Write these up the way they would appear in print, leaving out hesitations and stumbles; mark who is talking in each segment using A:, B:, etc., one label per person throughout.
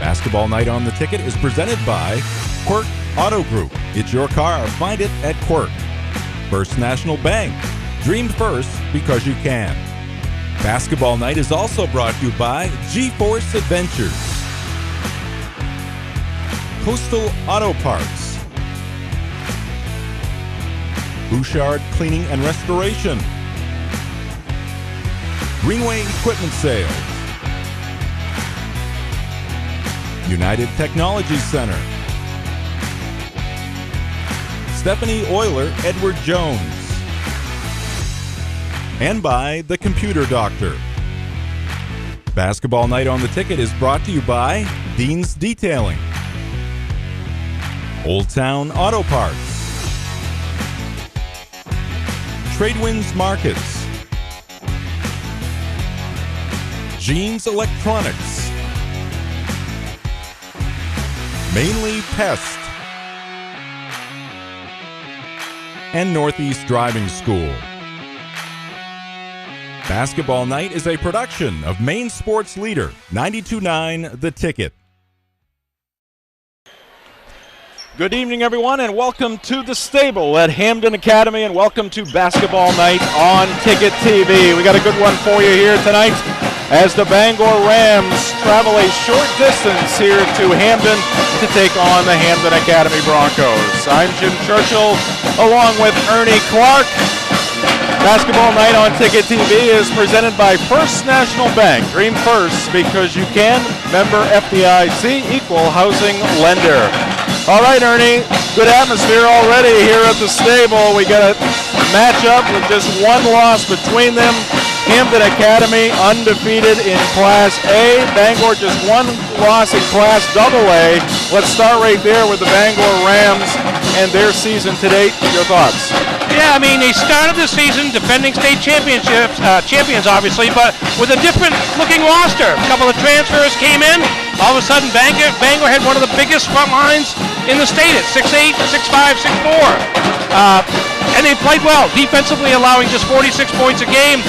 A: Basketball Night on the Ticket is presented by Quirk Auto Group. It's your car. Find it at Quirk. First National Bank. Dream first because you can. Basketball Night is also brought to you by G-Force Adventures. Coastal Auto Parts. Bouchard Cleaning and Restoration. Greenway Equipment Sales. United Technology Center. Stephanie Euler, Edward Jones. And by The Computer Doctor. Basketball Night on the Ticket is brought to you by Dean's Detailing. Old Town Auto Parts. Tradewinds Markets. Jeans Electronics. Mainly Pest. And Northeast Driving School. Basketball Night is a production of Maine Sports Leader, 92.9 The Ticket.
B: Good evening, everyone, and welcome to the stable at Hampden Academy, and welcome to Basketball Night on Ticket TV. We got a good one for you here tonight as the Bangor Rams travel a short distance here to Hampden to take on the Hampden Academy Broncos. I'm Jim Churchill, along with Ernie Clark. Basketball Night on Ticket TV is presented by First National Bank. Dream first because you can. Member FDIC, equal housing lender. All right, Ernie, good atmosphere already here at the stable. We got a matchup with just one loss between them. Hampden Academy undefeated in Class A. Bangor just one loss in Class AA. Let's start right there with the Bangor Rams and their season to date. Your thoughts?
C: Yeah, I mean, they started the season defending state champions, obviously, but with a different looking roster. A couple of transfers came in. All of a sudden, Bangor had one of the biggest front lines in the state at 6'8", 6'5", 6'4". And they played well, defensively allowing just 46 points a game.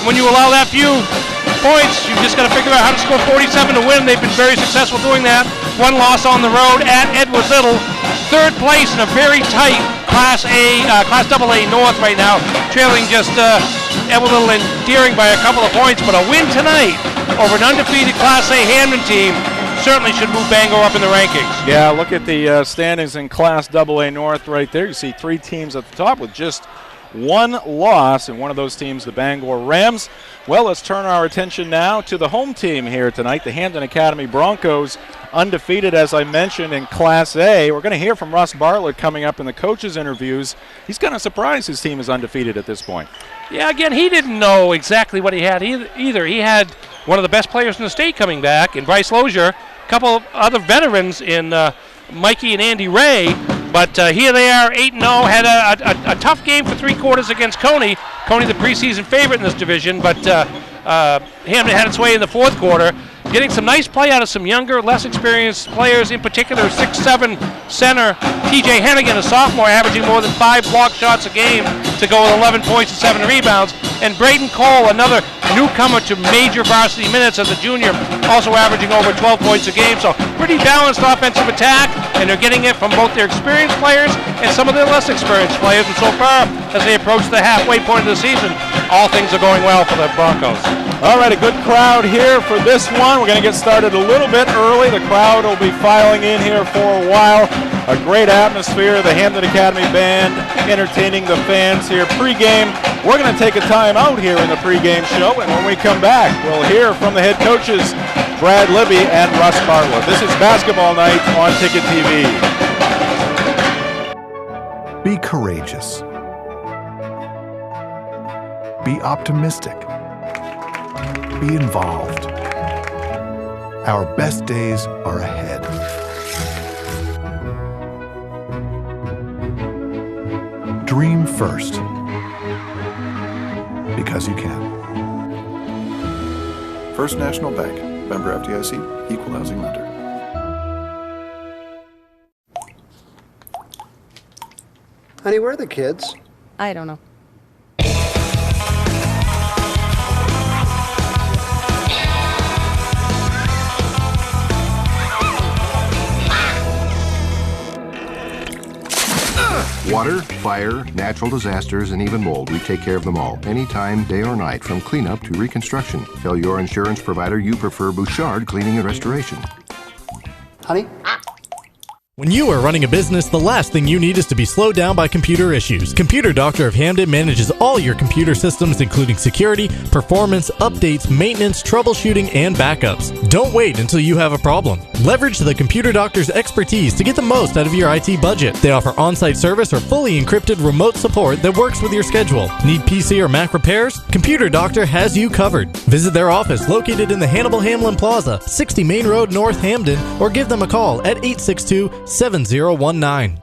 C: When you allow that few points, you just got to figure out how to score 47 to win. They've been very successful doing that. One loss on the road at Edward Little. Third place in a very tight Class AA North right now, trailing just Edward Little and Deering by a couple of points. But a win tonight over an undefeated Class A Hampden team certainly should move Bangor up in the rankings.
B: Yeah, look at the standings in Class AA North right there. You see three teams at the top with just one loss, and one of those teams, the Bangor Rams. Well, let's turn our attention now to the home team here tonight, the Hampden Academy Broncos, undefeated, as I mentioned, in Class A. We're going to hear from Russ Bartlett coming up in the coaches' interviews. He's kind of surprised his team is undefeated at this point.
C: Yeah, again, he didn't know exactly what he had either. He had one of the best players in the state coming back in Bryce Lozier, a couple of other veterans in Mikey and Andy Ray. But here they are, 8-0, had a tough game for three quarters against Coney. Coney, the preseason favorite in this division, but Hampden had its way in the fourth quarter, getting some nice play out of some younger, less experienced players, in particular 6'7" center TJ Hennigan, a sophomore, averaging more than 5 block shots a game to go with 11 points and 7 rebounds. And Braden Cole, another newcomer to major varsity minutes as a junior, also averaging over 12 points a game. So pretty balanced offensive attack, and they're getting it from both their experienced players and some of their less experienced players. And so far, as they approach the halfway point of the season, all things are going well for the Broncos.
B: All right, a good crowd here for this one. We're going to get started a little bit early. The crowd will be filing in here for a while. A great atmosphere. The Hampden Academy Band entertaining the fans here pregame. We're going to take a time out here in the pregame show, and when we come back, we'll hear from the head coaches, Brad Libby and Russ Bartlett. This is Basketball Night on Ticket TV.
D: Be courageous. Be optimistic. Be involved. Our best days are ahead. Dream first, because you can. First National Bank, member FDIC, equal housing lender.
E: Honey, where are the kids?
F: I don't know. Water, fire, natural disasters, and even mold, we take care of them all, anytime, day or night, from cleanup to reconstruction. Tell your insurance provider you prefer Bouchard Cleaning and Restoration.
E: Honey?
G: When you are running a business, the last thing you need is to be slowed down by computer issues. Computer Doctor of Hampden manages all your computer systems, including security, performance, updates, maintenance, troubleshooting, and backups. Don't wait until you have a problem. Leverage the Computer Doctor's expertise to get the most out of your IT budget. They offer on-site service or fully encrypted remote support that works with your schedule. Need PC or Mac repairs? Computer Doctor has you covered. Visit their office located in the Hannibal Hamlin Plaza, 60 Main Road, North Hampden, or give them a call at 862-7019.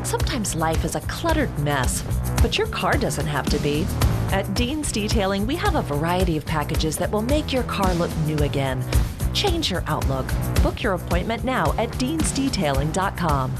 H: Sometimes life is a cluttered mess, but your car doesn't have to be. At Dean's Detailing, we have a variety of packages that will make your car look new again. Change your outlook. Book your appointment now at deansdetailing.com.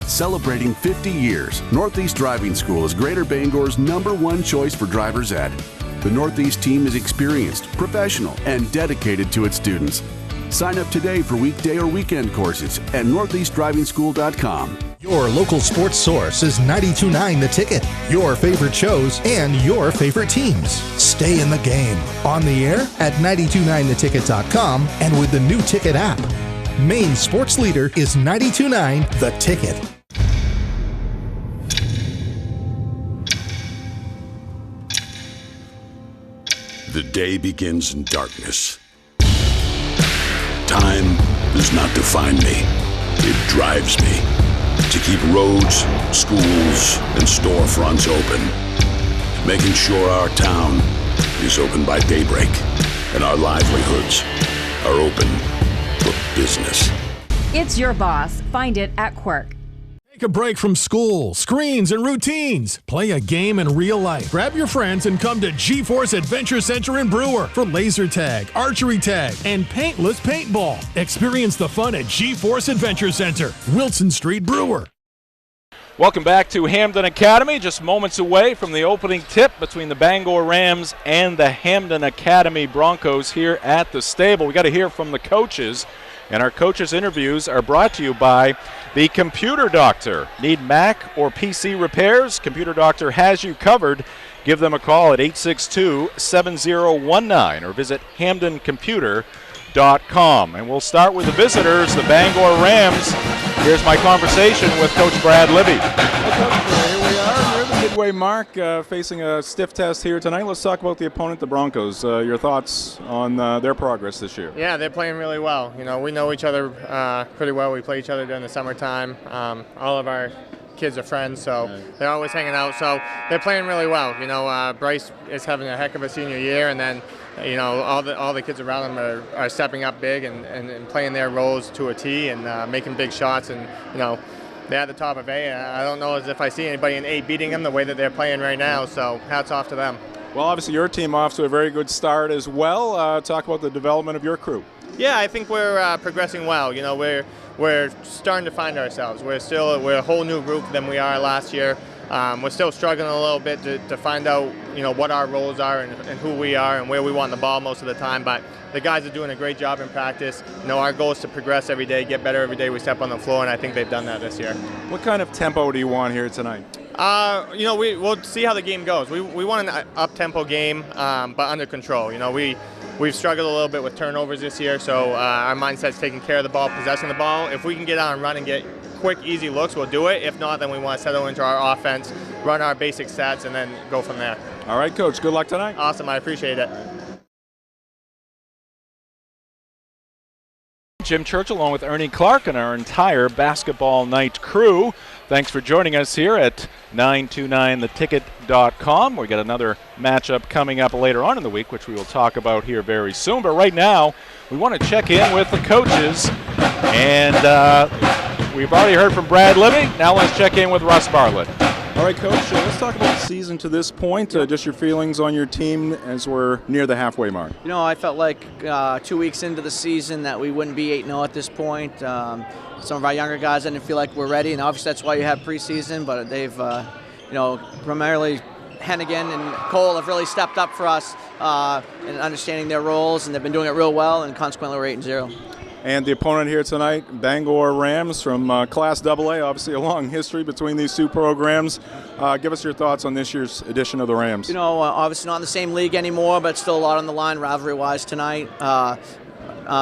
I: Celebrating 50 years, Northeast Driving School is Greater Bangor's #1 choice for driver's ed. The Northeast team is experienced, professional, and dedicated to its students. Sign up today for weekday or weekend courses at northeastdrivingschool.com.
J: Your local sports source is 92.9 The Ticket. Your favorite shows and your favorite teams. Stay in the game. On the air at 929theticket.com and with the new Ticket app. Maine's sports leader is 92.9 The Ticket.
K: The day begins in darkness. Time does not define me. It drives me to keep roads, schools, and storefronts open, making sure our town is open by daybreak and our livelihoods are open for business.
L: It's your boss. Find it at Quirk.
M: Take a break from school, screens, and routines. Play a game in real life. Grab your friends and come to G-Force Adventure Center in Brewer for laser tag, archery tag, and paintless paintball. Experience the fun at G-Force Adventure Center, Wilson Street, Brewer.
B: Welcome back to Hampden Academy, just moments away from the opening tip between the Bangor Rams and the Hampden Academy Broncos here at the stable. We got to hear from the coaches, and our coaches' interviews are brought to you by the Computer Doctor. Need Mac or PC repairs? Computer Doctor has you covered. Give them a call at 862-7019 or visit HampdenComputer.com. And we'll start with the visitors, the Bangor Rams. Here's my conversation with Coach Brad Libby.
N: Here we are near the midway mark, facing a stiff test here tonight. Let's talk about the opponent, the Broncos. Your thoughts on their progress this year?
O: Yeah, they're playing really well. You know, we know each other pretty well. We play each other during the summertime. All of our kids are friends, so they're always hanging out. So they're playing really well. You know, Bryce is having a heck of a senior year, and then you know all the kids around him are stepping up big and playing their roles to a T and making big shots. And you know, they're at the top of A. I don't know as if I see anybody in A beating them the way that they're playing right now. So hats off to them.
N: Well, obviously your team off to a very good start as well. Talk about the development of your crew.
O: Yeah, I think we're progressing well. You know, we're starting to find ourselves. We're a whole new group than we are last year. We're still struggling a little bit to find out, you know, what our roles are and who we are and where we want the ball most of the time. But the guys are doing a great job in practice. You know, our goal is to progress every day, get better every day we step on the floor, and I think they've done that this year.
N: What kind of tempo do you want here tonight?
O: You know, we'll see how the game goes. We want an up-tempo game, but under control. You know, we've struggled a little bit with turnovers this year, so our mindset's taking care of the ball, possessing the ball. If we can get out and run and get quick, easy looks, we'll do it. If not, then we want to settle into our offense, run our basic sets, and then go from there.
N: All right, Coach. Good luck tonight.
O: Awesome. I appreciate it.
B: Jim Church along with Ernie Clark and our entire basketball night crew. Thanks for joining us here at 929theticket.com. We got another matchup coming up later on in the week, which we will talk about here very soon. But right now, we want to check in with the coaches. And we've already heard from Brad Libby. Now let's check in with Russ Bartlett.
N: All right, Coach, let's talk about the season to this point. Just your feelings on your team as we're near the halfway mark.
P: You know, I felt like 2 weeks into the season that we wouldn't be 8-0 at this point. Some of our younger guys didn't feel like we're ready, and obviously that's why you have preseason, but they've, you know, primarily Hennigan and Cole have really stepped up for us in understanding their roles, and they've been doing it real well, and consequently we're 8-0.
N: And the opponent here tonight, Bangor Rams from Class AA, obviously a long history between these two programs. Give us your thoughts on this year's edition of the Rams.
P: You know, obviously not in the same league anymore, but still a lot on the line rivalry-wise tonight.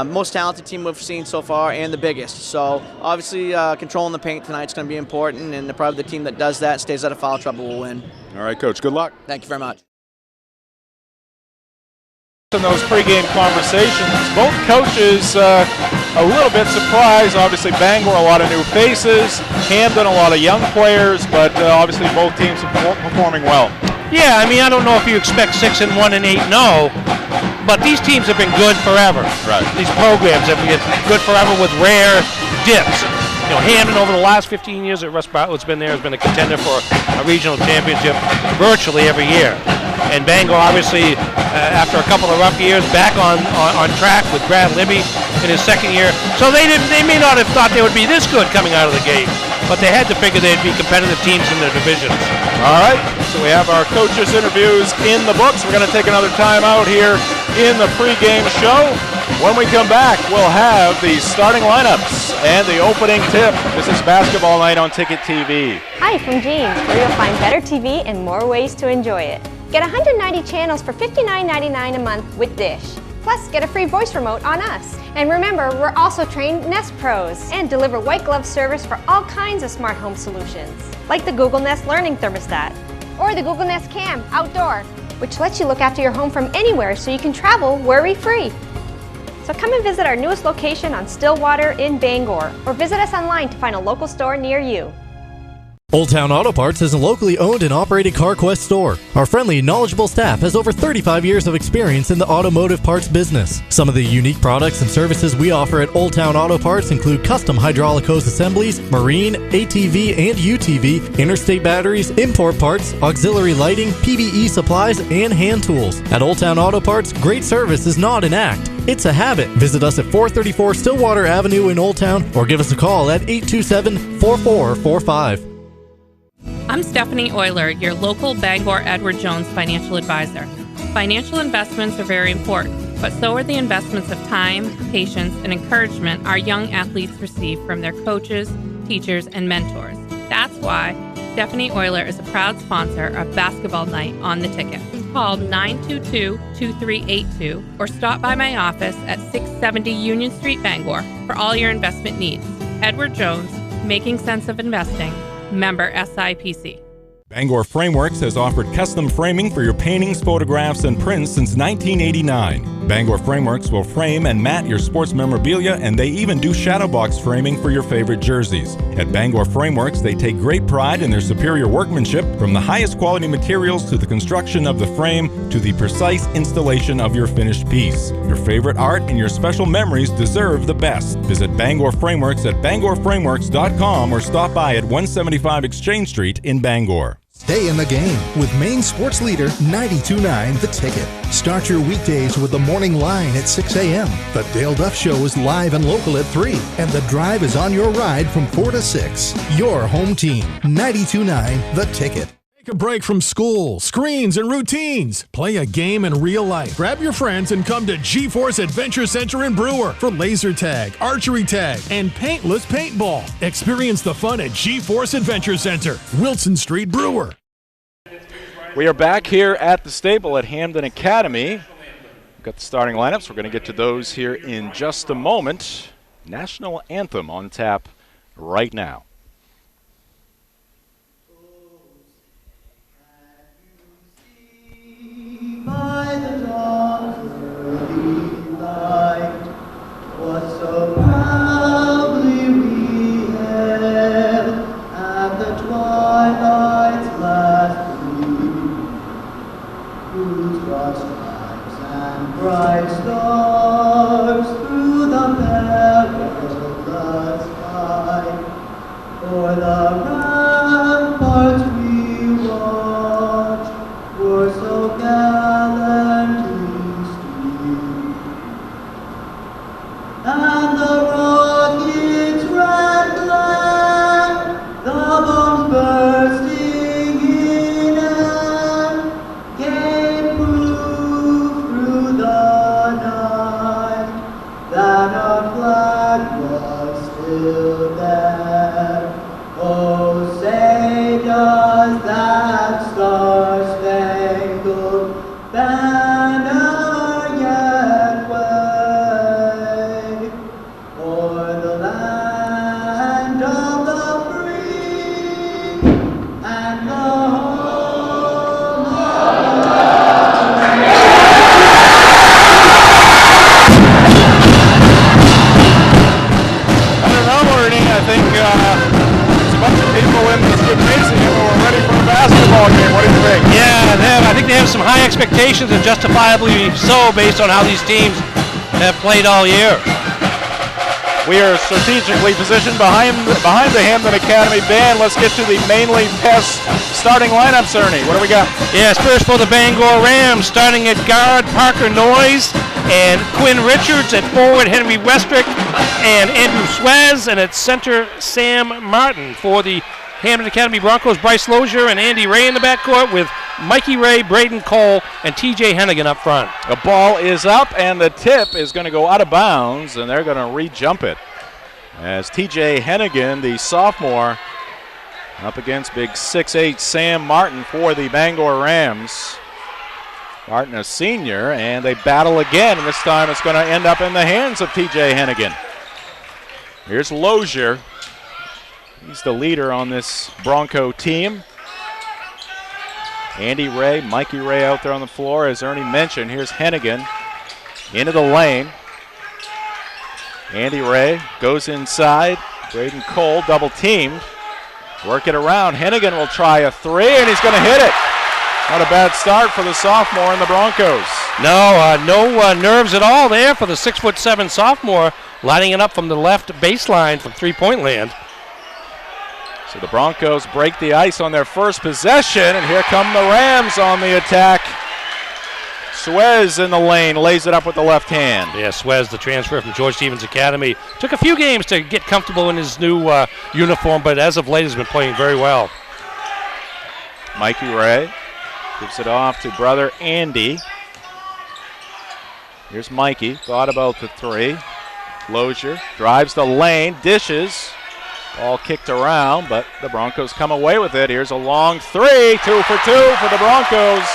P: Most talented team we've seen so far and the biggest. So obviously controlling the paint tonight is going to be important, and probably the team that does that, stays out of foul trouble, will win.
N: All right, Coach. Good luck.
P: Thank you very much.
B: In those pregame conversations, both coaches a little bit surprised. Obviously, Bangor, a lot of new faces. Hampden, a lot of young players, but obviously both teams are performing well.
C: Yeah, I mean, I don't know if you expect 6-1 and 8-0, but these teams have been good forever.
B: Right.
C: These programs have been good forever with rare dips. You know, Hampden over the last 15 years that Russ Bartlett's been there has been a contender for a regional championship virtually every year. And Bangor, obviously, after a couple of rough years, back on track with Brad Libby in his second year. So they may not have thought they would be this good coming out of the gate, but they had to figure they'd be competitive teams in their divisions.
B: All right, so we have our coaches' interviews in the books. We're going to take another time out here in the pregame show. When we come back, we'll have the starting lineups and the opening tip. This is Basketball Night on Ticket TV.
Q: Hi from Jeans, where you'll find better TV and more ways to enjoy it. Get 190 channels for $59.99 a month with Dish. Plus, get a free voice remote on us. And remember, we're also trained Nest Pros and deliver white glove service for all kinds of smart home solutions, like the Google Nest Learning Thermostat or the Google Nest Cam Outdoor, which lets you look after your home from anywhere so you can travel worry-free. So come and visit our newest location on Stillwater in Bangor, or visit us online to find a local store near you.
G: Old Town Auto Parts is a locally owned and operated CarQuest store. Our friendly, knowledgeable staff has over 35 years of experience in the automotive parts business. Some of the unique products and services we offer at Old Town Auto Parts include custom hydraulic hose assemblies, marine, ATV and UTV, interstate batteries, import parts, auxiliary lighting, PVE supplies, and hand tools. At Old Town Auto Parts, great service is not an act. It's a habit. Visit us at 434 Stillwater Avenue in Old Town or give us a call at 827-4445.
R: I'm Stephanie Euler, your local Bangor Edward Jones financial advisor. Financial investments are very important, but so are the investments of time, patience, and encouragement our young athletes receive from their coaches, teachers, and mentors. That's why Stephanie Euler is a proud sponsor of Basketball Night on the Ticket. Call 922-2382 or stop by my office at 670 Union Street, Bangor for all your investment needs. Edward Jones, making sense of investing. Member SIPC.
A: Bangor Frameworks has offered custom framing for your paintings, photographs, and prints since 1989. Bangor Frameworks will frame and mat your sports memorabilia, and they even do shadow box framing for your favorite jerseys. At Bangor Frameworks, they take great pride in their superior workmanship, from the highest quality materials to the construction of the frame to the precise installation of your finished piece. Your favorite art and your special memories deserve the best. Visit Bangor Frameworks at bangorframeworks.com or stop by at 175 Exchange Street in Bangor.
J: Stay in the game with Maine sports leader 92.9 The Ticket. Start your weekdays with the morning line at 6 a.m. The Dale Duff Show is live and local at 3, and The Drive is on your ride from 4 to 6. Your home team, 92.9 The Ticket.
M: Take a break from school, screens, and routines. Play a game in real life. Grab your friends and come to G-Force Adventure Center in Brewer for laser tag, archery tag, and paintless paintball. Experience the fun at G-Force Adventure Center, Wilson Street, Brewer.
B: We are back here at the stable at Hampden Academy. We've got the starting lineups. We're going to get to those here in just a moment. National anthem on tap right now.
S: By the dawn's early light, what so proudly we hailed at the twilight's last gleam, whose broad stripes and bright stars through the perilous fight, o'er the ramparts we watched, were so gallantly streamed, and the rocket's red glare, the bombs bursting in air, gave proof through the night that our flag
C: expectations, and justifiably so based on how these teams have played all year.
B: We are strategically positioned behind the Hampden Academy band. Let's get to the mainly Pest starting lineups, Ernie. What do we got?
C: Yes, first for the Bangor Rams, starting at guard Parker Noyes and Quinn Richards, at forward Henry Westrick and Andrew Swez, and at center Sam Martin. For the Hampden Academy Broncos, Bryce Lozier and Andy Ray in the backcourt, with Mikey Ray, Braden Cole, and TJ Hennigan up front.
B: The ball is up, and the tip is going to go out of bounds, and they're going to re-jump it. As TJ Hennigan, the sophomore, up against big 6'8" Sam Martin for the Bangor Rams. Martin, a senior, and they battle again, and this time it's going to end up in the hands of TJ Hennigan. Here's Lozier. He's the leader on this Bronco team. Andy Ray, Mikey Ray out there on the floor, as Ernie mentioned. Here's Hennigan into the lane. Andy Ray goes inside. Braden Cole double teamed. Work it around. Hennigan will try a three, and he's going to hit it. Not a bad start for the sophomore in the Broncos.
C: No nerves at all there for the 6'7" sophomore, lining it up from the left baseline from three-point land.
B: So the Broncos break the ice on their first possession, and here come the Rams on the attack. Swez in the lane, lays it up with the left hand.
C: Yeah, Swez, the transfer from George Stevens Academy. Took a few games to get comfortable in his new uniform, but as of late has been playing very well.
B: Mikey Ray gives it off to brother Andy. Here's Mikey, thought about the three. Lozier drives the lane, dishes. Ball kicked around, but the Broncos come away with it. Here's a long three, 2 for 2 for the Broncos.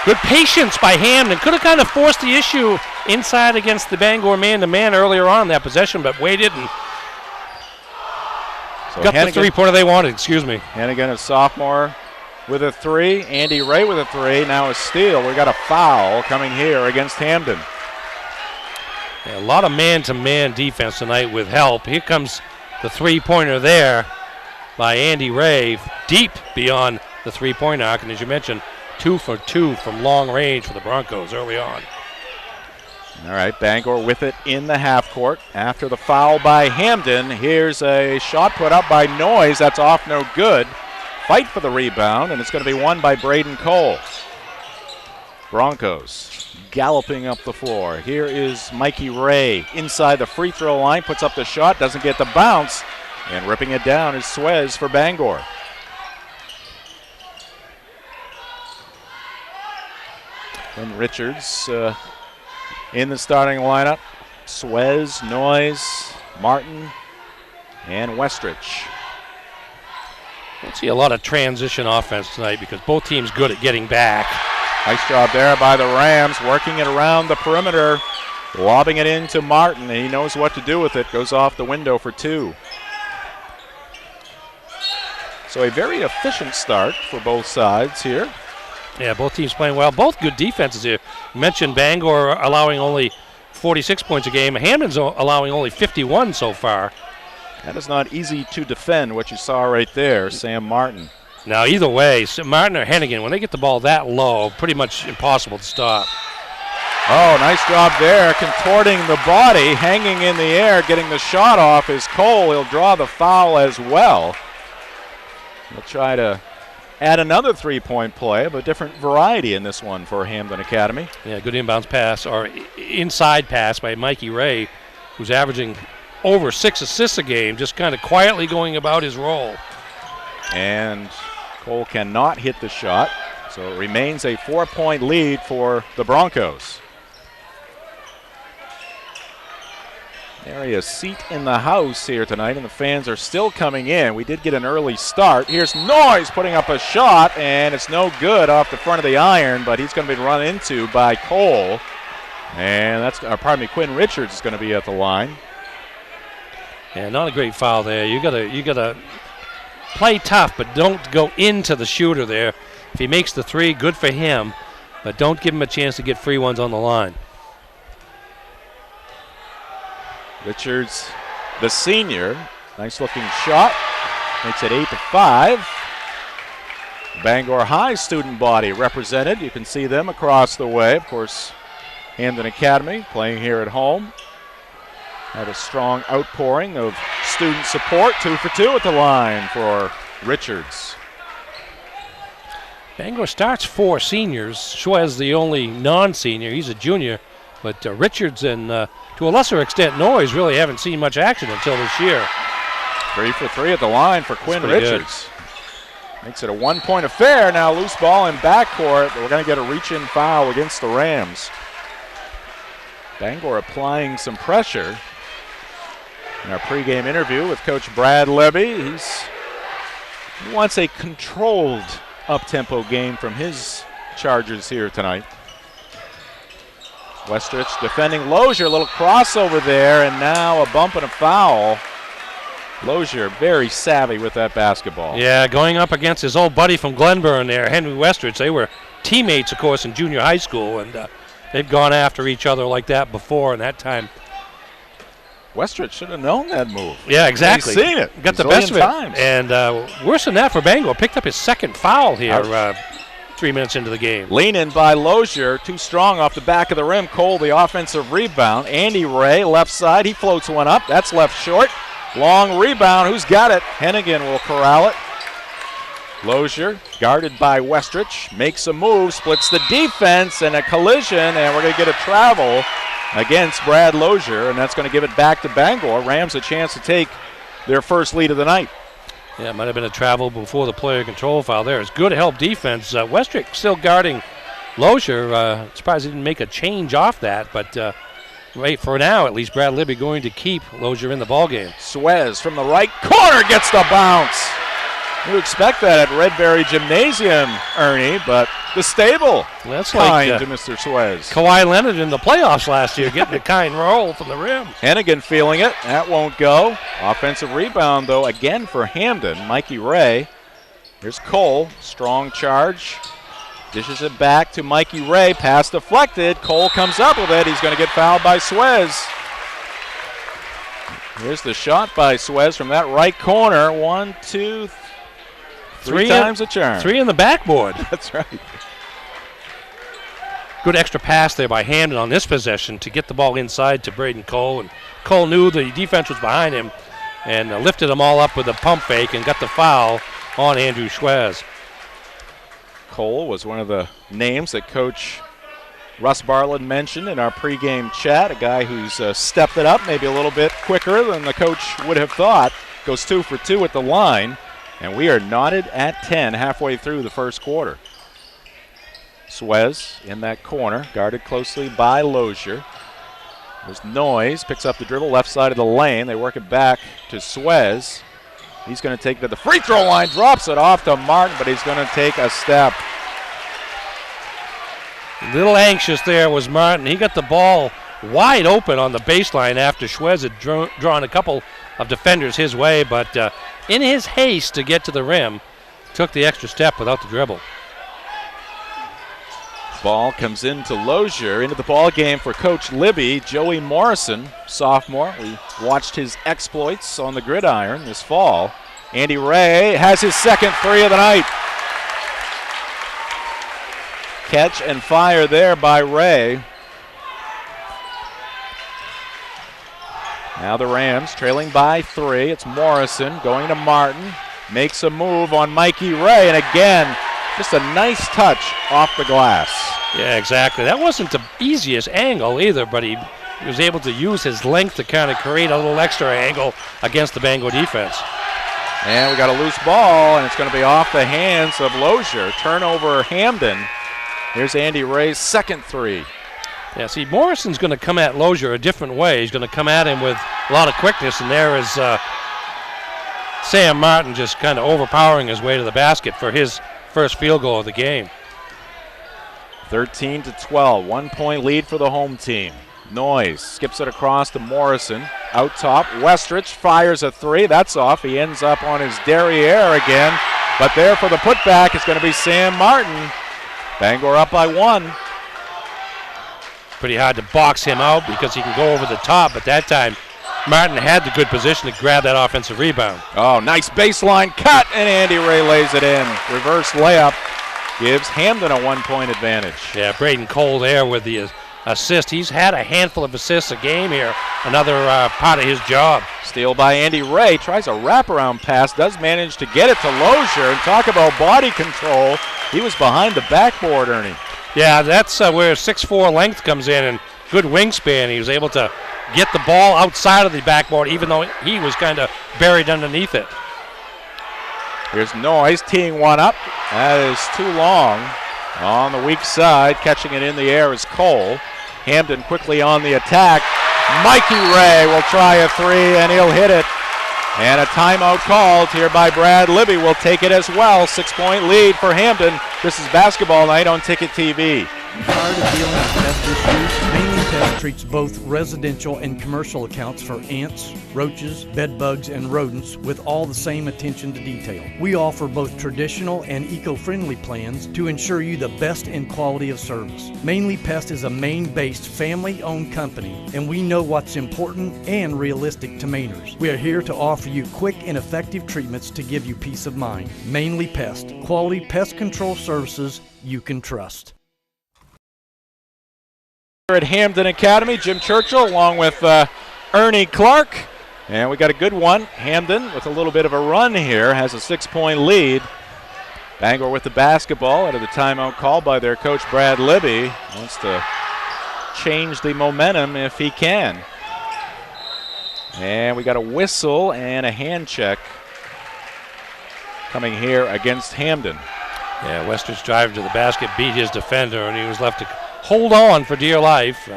C: Good patience by Hampden. Could have kind of forced the issue inside against the Bangor man-to-man earlier on in that possession, but Wade didn't.
B: So
C: got the three-pointer they wanted, excuse me.
B: Hennigan, a sophomore, with a three. Andy Ray with a three, now a steal. We got a foul coming here against Hampden.
C: Yeah, a lot of man-to-man defense tonight with help. Here comes the three-pointer there by Andy Ray, deep beyond the three-point arc, and as you mentioned, 2 for 2 from long range for the Broncos early on.
B: All right, Bangor with it in the half court. After the foul by Hampden, here's a shot put up by Noyes. That's off, no good. Fight for the rebound, and it's going to be won by Braden Cole. Broncos galloping up the floor. Here is Mikey Ray inside the free throw line, puts up the shot, doesn't get the bounce, and ripping it down is Swez for Bangor. And Richards in the starting lineup. Swez, Noyes, Martin, and Westrich.
C: We'll see a lot of transition offense tonight because both teams good at getting back.
B: Nice job there by the Rams, working it around the perimeter, lobbing it into Martin. He knows what to do with it. Goes off the window for two. So a very efficient start for both sides here.
C: Yeah, both teams playing well. Both good defenses here. You mentioned Bangor allowing only 46 points a game. Hampden's allowing only 51 so far.
B: That is not easy to defend, what you saw right there, Sam Martin.
C: Now, either way, Martin or Hennigan, when they get the ball that low, pretty much impossible to stop.
B: Oh, nice job there, contorting the body, hanging in the air, getting the shot off is Cole. He'll draw the foul as well. He'll try to add another three-point play, but a different variety in this one for Hampden Academy.
C: Yeah, good inbounds pass, or inside pass by Mikey Ray, who's averaging over 6 assists a game, just kind of quietly going about his role.
B: And Cole cannot hit the shot, so it remains a 4-point lead for the Broncos. Area seat in the house here tonight, and the fans are still coming in. We did get an early start. Here's Noyes putting up a shot, and it's no good off the front of the iron, but he's going to be run into by Cole. And that's, Quinn Richards is going to be at the line.
C: Yeah, not a great foul there. You gotta play tough, but don't go into the shooter there. If he makes the three, good for him, but don't give him a chance to get free ones on the line.
B: Richards, the senior, nice looking shot, makes it 8-5. Bangor High student body represented. You can see them across the way. Of course, Hampden Academy playing here at home. Had a strong outpouring of student support. 2 for 2 at the line for Richards.
C: Bangor starts 4 seniors. Schwez the only non-senior. He's a junior. But Richards and, to a lesser extent, Noyes really haven't seen much action until this year.
B: 3 for 3 at the line for Quinn Richards.
C: Good.
B: Makes it a 1-point affair. Now loose ball in backcourt, but we're going to get a reach-in foul against the Rams. Bangor applying some pressure. In our pregame interview with Coach Brad Levy, he wants a controlled up-tempo game from his Chargers here tonight. Westrich defending Lozier, a little crossover there, and now a bump and a foul. Lozier very savvy with that basketball.
C: Yeah, going up against his old buddy from Glenburn there, Henry Westrich. They were teammates, of course, in junior high school, and they've gone after each other like that before, and that time.
B: Westrich should have known that move.
C: Yeah, exactly.
B: He's seen it.
C: Got the best of it.
B: Times.
C: And worse than that for Bangor, picked up his second foul here 3 minutes into the game.
B: Lean in by Lozier, too strong off the back of the rim. Cole, the offensive rebound. Andy Ray, left side, he floats one up. That's left short. Long rebound, who's got it? Hennigan will corral it. Lozier, guarded by Westrich, makes a move, splits the defense, and a collision, and we're going to get a travel against Brad Lozier, and that's going to give it back to Bangor. Rams a chance to take their first lead of the night.
C: Yeah, it might have been a travel before the player control foul there. It's good help defense. Westrich still guarding Lozier. Surprised he didn't make a change off that, but right for now, at least, Brad Libby going to keep Lozier in the ballgame.
B: Suez from the right corner gets the bounce. You expect that at Redberry Gymnasium, Ernie, but the stable
C: that's
B: kind
C: like
B: to Mr. Suez.
C: Kawhi Leonard in the playoffs last year, getting a kind roll from the rim.
B: Hennigan feeling it. That won't go. Offensive rebound, though, again for Hampden. Mikey Ray. Here's Cole. Strong charge. Dishes it back to Mikey Ray. Pass deflected. Cole comes up with it. He's going to get fouled by Suez. Here's the shot by Suez from that right corner. 1, 2, 3 times a charm.
C: 3 in the backboard.
B: That's right.
C: Good extra pass there by Hampden on this possession to get the ball inside to Braden Cole. And Cole knew the defense was behind him and lifted them all up with a pump fake and got the foul on Andrew Suez.
B: Cole was one of the names that Coach Russ Barlin mentioned in our pregame chat, a guy who's stepped it up maybe a little bit quicker than the coach would have thought. Goes 2 for 2 at the line, and we are knotted at 10 halfway through the first quarter. Suez in that corner, guarded closely by Lozier. There's Noyes, picks up the dribble left side of the lane. They work it back to Suez. He's going to take to the free throw line, drops it off to Martin, but he's going to take a step.
C: A little anxious there was Martin. He got the ball wide open on the baseline after Suez had drawn a couple of defenders his way, but in his haste to get to the rim, took the extra step without the dribble.
B: Ball comes into Lozier, into the ball game for Coach Libby. Joey Morrison, sophomore. We watched his exploits on the gridiron this fall. Andy Ray has his second 3 of the night. Catch and fire there by Ray. Now the Rams trailing by 3. It's Morrison going to Martin. Makes a move on Mikey Ray, and again, just a nice touch off the glass.
C: Yeah, exactly. That wasn't the easiest angle either, but he was able to use his length to kind of create a little extra angle against the Bangor defense.
B: And we got a loose ball, and it's going to be off the hands of Lozier. Turnover Hampden. Here's Andy Ray's second 3.
C: Yeah, see, Morrison's going to come at Lozier a different way. He's going to come at him with a lot of quickness, and there is Sam Martin just kind of overpowering his way to the basket for his first field goal of the game.
B: 13-12, 1 point lead for the home team. Noyes skips it across to Morrison. Out top, Westrich fires a 3. That's off. He ends up on his derriere again. But there for the putback is going to be Sam Martin. Bangor up by 1.
C: Pretty hard to box him out because he can go over the top, but that time Martin had the good position to grab that offensive rebound.
B: Oh, nice baseline cut, and Andy Ray lays it in. Reverse layup gives Hampden a 1-point advantage.
C: Yeah, Braden Cole there with the assist. He's had a handful of assists a game here. Another part of his job.
B: Steal by Andy Ray. Tries a wraparound pass. Does manage to get it to Lozier. And talk about body control. He was behind the backboard, Ernie.
C: Yeah, that's where 6'4" length comes in, and good wingspan. He was able to get the ball outside of the backboard, even though he was kind of buried underneath it.
B: Here's Noyes teeing one up. That is too long. On the weak side, catching it in the air is Cole. Hampden quickly on the attack. Mikey Ray will try a three, and he'll hit it. And a timeout called here by Brad Libby will take it as well. 6-point lead for Hampden. This is basketball night on Ticket TV.
T: Prior to dealing with pest issues, Mainly Pest treats both residential and commercial accounts for ants, roaches, bed bugs, and rodents with all the same attention to detail. We offer both traditional and eco-friendly plans to ensure you the best in quality of service. Mainly Pest is a Maine-based family-owned company, and we know what's important and realistic to Mainers. We are here to offer you quick and effective treatments to give you peace of mind. Mainly Pest, quality pest control services you can trust.
B: At Hampden Academy, Jim Churchill along with Ernie Clark. And we got a good one. Hampden with a little bit of a run here has a 6-point lead. Bangor with the basketball out of the timeout called by their coach Brad Libby. Wants to change the momentum if he can. And we got a whistle and a hand check coming here against Hampden.
C: Yeah, Westridge driving to the basket, beat his defender, and he was left to hold on for dear life.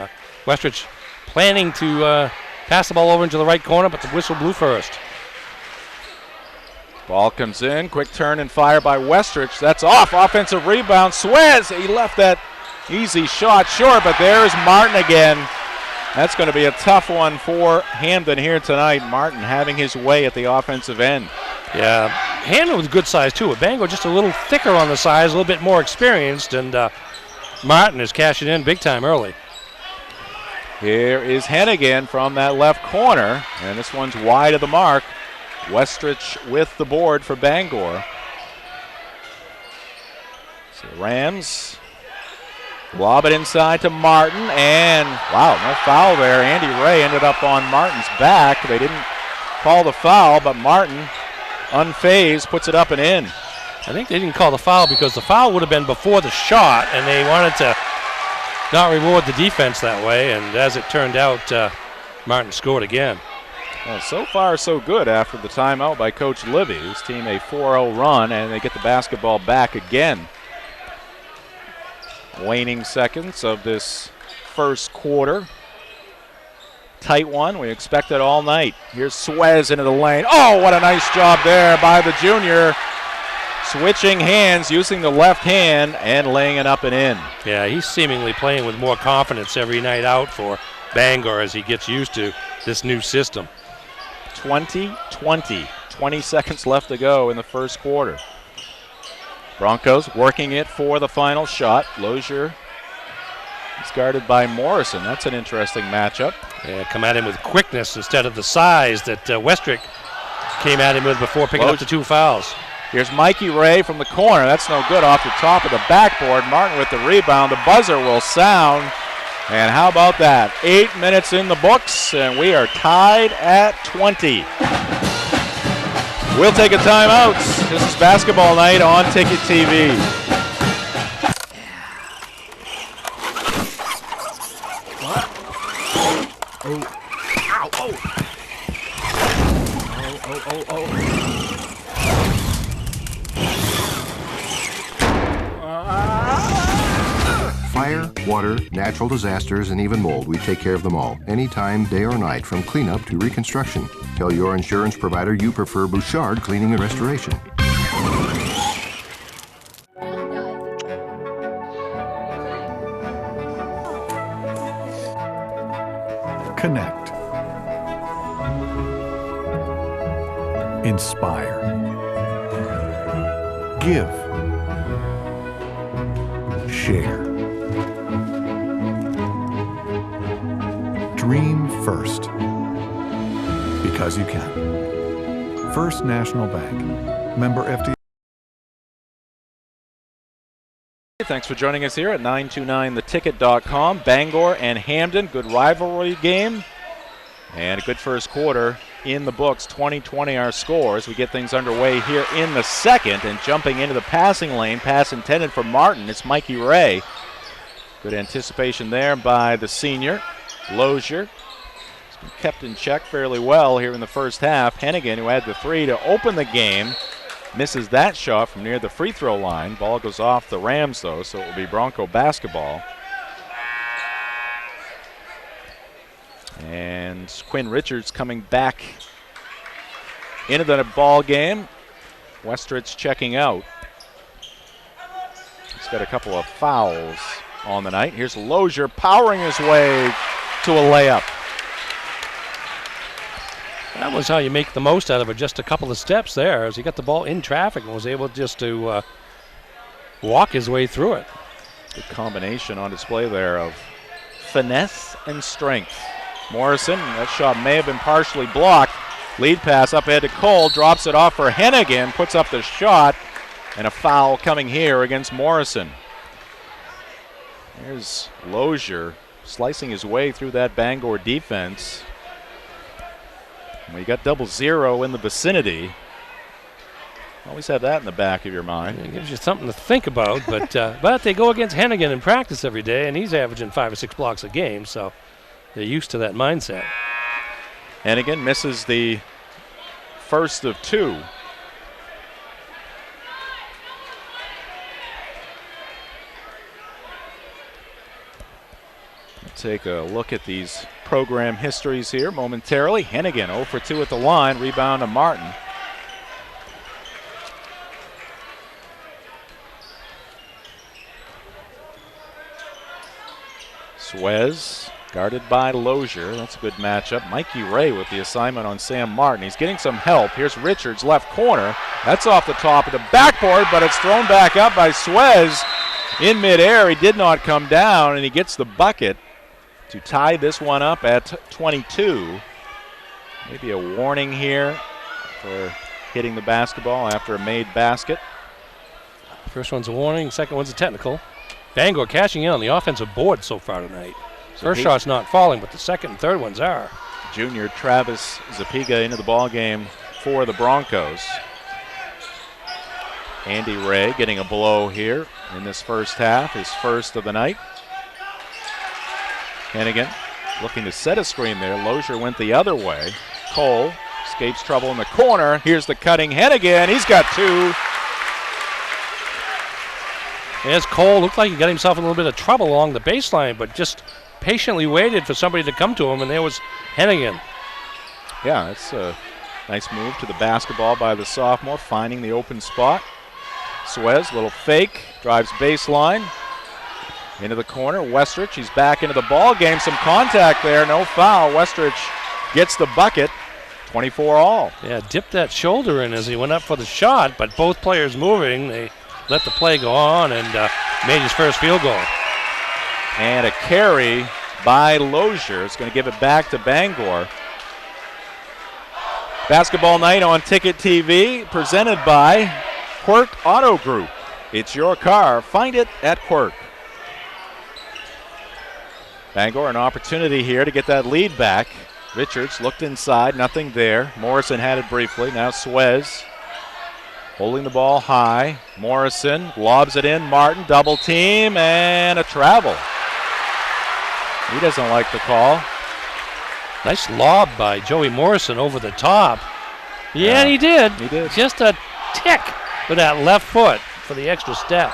C: Westridge planning to pass the ball over into the right corner, but the whistle blew first.
B: Ball comes in, quick turn and fire by Westridge. That's off, offensive rebound. Suez, he left that easy shot short, but there's Martin again. That's going to be a tough one for Hampden here tonight. Martin having his way at the offensive end.
C: Yeah, Hampden with good size too, but Bangor just a little thicker on the size, a little bit more experienced, and Martin is cashing in big time early.
B: Here is Hennigan from that left corner, and this one's wide of the mark. Westridge with the board for Bangor. So Rams lob it inside to Martin, and wow, no foul there. Andy Ray ended up on Martin's back. They didn't call the foul, but Martin, unfazed, puts it up and in.
C: I think they didn't call the foul because the foul would have been before the shot, and they wanted to not reward the defense that way, and as it turned out, Martin scored again.
B: Well, so far so good after the timeout by Coach Libby. His team a 4-0 run, and they get the basketball back again. Waning seconds of this first quarter. Tight one. We expect it all night. Here's Suez into the lane. Oh, what a nice job there by the junior. Switching hands, using the left hand, and laying it up and in.
C: Yeah, he's seemingly playing with more confidence every night out for Bangor as he gets used to this new system.
B: 20-20. 20 seconds left to go in the first quarter. Broncos working it for the final shot. Lozier is guarded by Morrison. That's an interesting matchup.
C: Yeah, come at him with quickness instead of the size that Westrick came at him with before picking up the two fouls.
B: Here's Mikey Ray from the corner. That's no good off the top of the backboard. Martin with the rebound. The buzzer will sound. And how about that? 8 minutes in the books, and we are tied at 20. We'll take a timeout. This is basketball night on Ticket TV.
S: What? Oh. Ow. Oh. Oh.
F: Fire, water, natural disasters, and even mold, we take care of them all, anytime, day or night, from cleanup to reconstruction. Tell your insurance provider you prefer Bouchard Cleaning and Restoration.
U: Connect. Inspire. Give. Share. Dream first. because you can. First National Bank. Member FDIC.
B: Thanks for joining us here at 929theticket.com. Bangor and Hampden, good rivalry game. And a good first quarter in the books. 20-20 our scores. We get things underway here in the second, and jumping into the passing lane, pass intended for Martin. It's Mikey Ray. Good anticipation there by the senior. Lozier has been kept in check fairly well here in the first half. Hennigan, who had the three to open the game, misses that shot from near the free throw line. Ball goes off the Rams, though, so it will be Bronco basketball. And Quinn Richards coming back into the ball game. Westridge checking out. He's got a couple of fouls on the night. Here's Lozier powering his way to a layup.
C: That was how you make the most out of it. Just a couple of steps there as he got the ball in traffic and was able just to walk his way through it.
B: Good combination on display there of finesse and strength. Morrison, that shot may have been partially blocked. Lead pass up ahead to Cole, drops it off for Hennigan, puts up the shot, and a foul coming here against Morrison. There's Lozier slicing his way through that Bangor defense. When you got 0-0 in the vicinity, always have that in the back of your mind.
C: It gives you something to think about, but they go against Hennigan in practice every day, and he's averaging 5 or 6 blocks a game, so they're used to that mindset.
B: Hennigan misses the first of two. Take a look at these program histories here momentarily. Hennigan 0 for 2 at the line. Rebound to Martin. Suez guarded by Lozier. That's a good matchup. Mikey Ray with the assignment on Sam Martin. He's getting some help. Here's Richards, left corner. That's off the top of the backboard, but it's thrown back up by Suez in midair. He did not come down, and he gets the bucket to tie this one up at 22. Maybe a warning here for hitting the basketball after a made basket.
C: First one's a warning, second one's a technical. Bangor cashing in on the offensive board so far tonight. First shot's not falling, but the second and third ones are.
B: Junior Travis Zapiga into the ball game for the Broncos. Andy Ray getting a blow here in this first half, his first of the night. Hennigan looking to set a screen there. Lozier went the other way. Cole escapes trouble in the corner. Here's the cutting Hennigan. He's got two.
C: As Cole looked like he got himself in a little bit of trouble along the baseline, but just patiently waited for somebody to come to him, and there was Hennigan.
B: Yeah, it's a nice move to the basketball by the sophomore, finding the open spot. Suez, little fake, drives baseline. Into the corner, Westridge, he's back into the ball game. Some contact there, no foul. Westridge gets the bucket, 24 all.
C: Yeah, dipped that shoulder in as he went up for the shot, but both players moving. They let the play go on and made his first field goal.
B: And a carry by Lozier. It's going to give it back to Bangor. Basketball night on Ticket TV, presented by Quirk Auto Group. It's your car. Find it at Quirk. Bangor, an opportunity here to get that lead back. Richards looked inside, nothing there. Morrison had it briefly. Now Suez holding the ball high. Morrison lobs it in. Martin, double team, and a travel. He doesn't like the call.
C: Nice lob by Joey Morrison over the top. Yeah, he did.
B: He did.
C: Just a tick with that left foot for the extra step.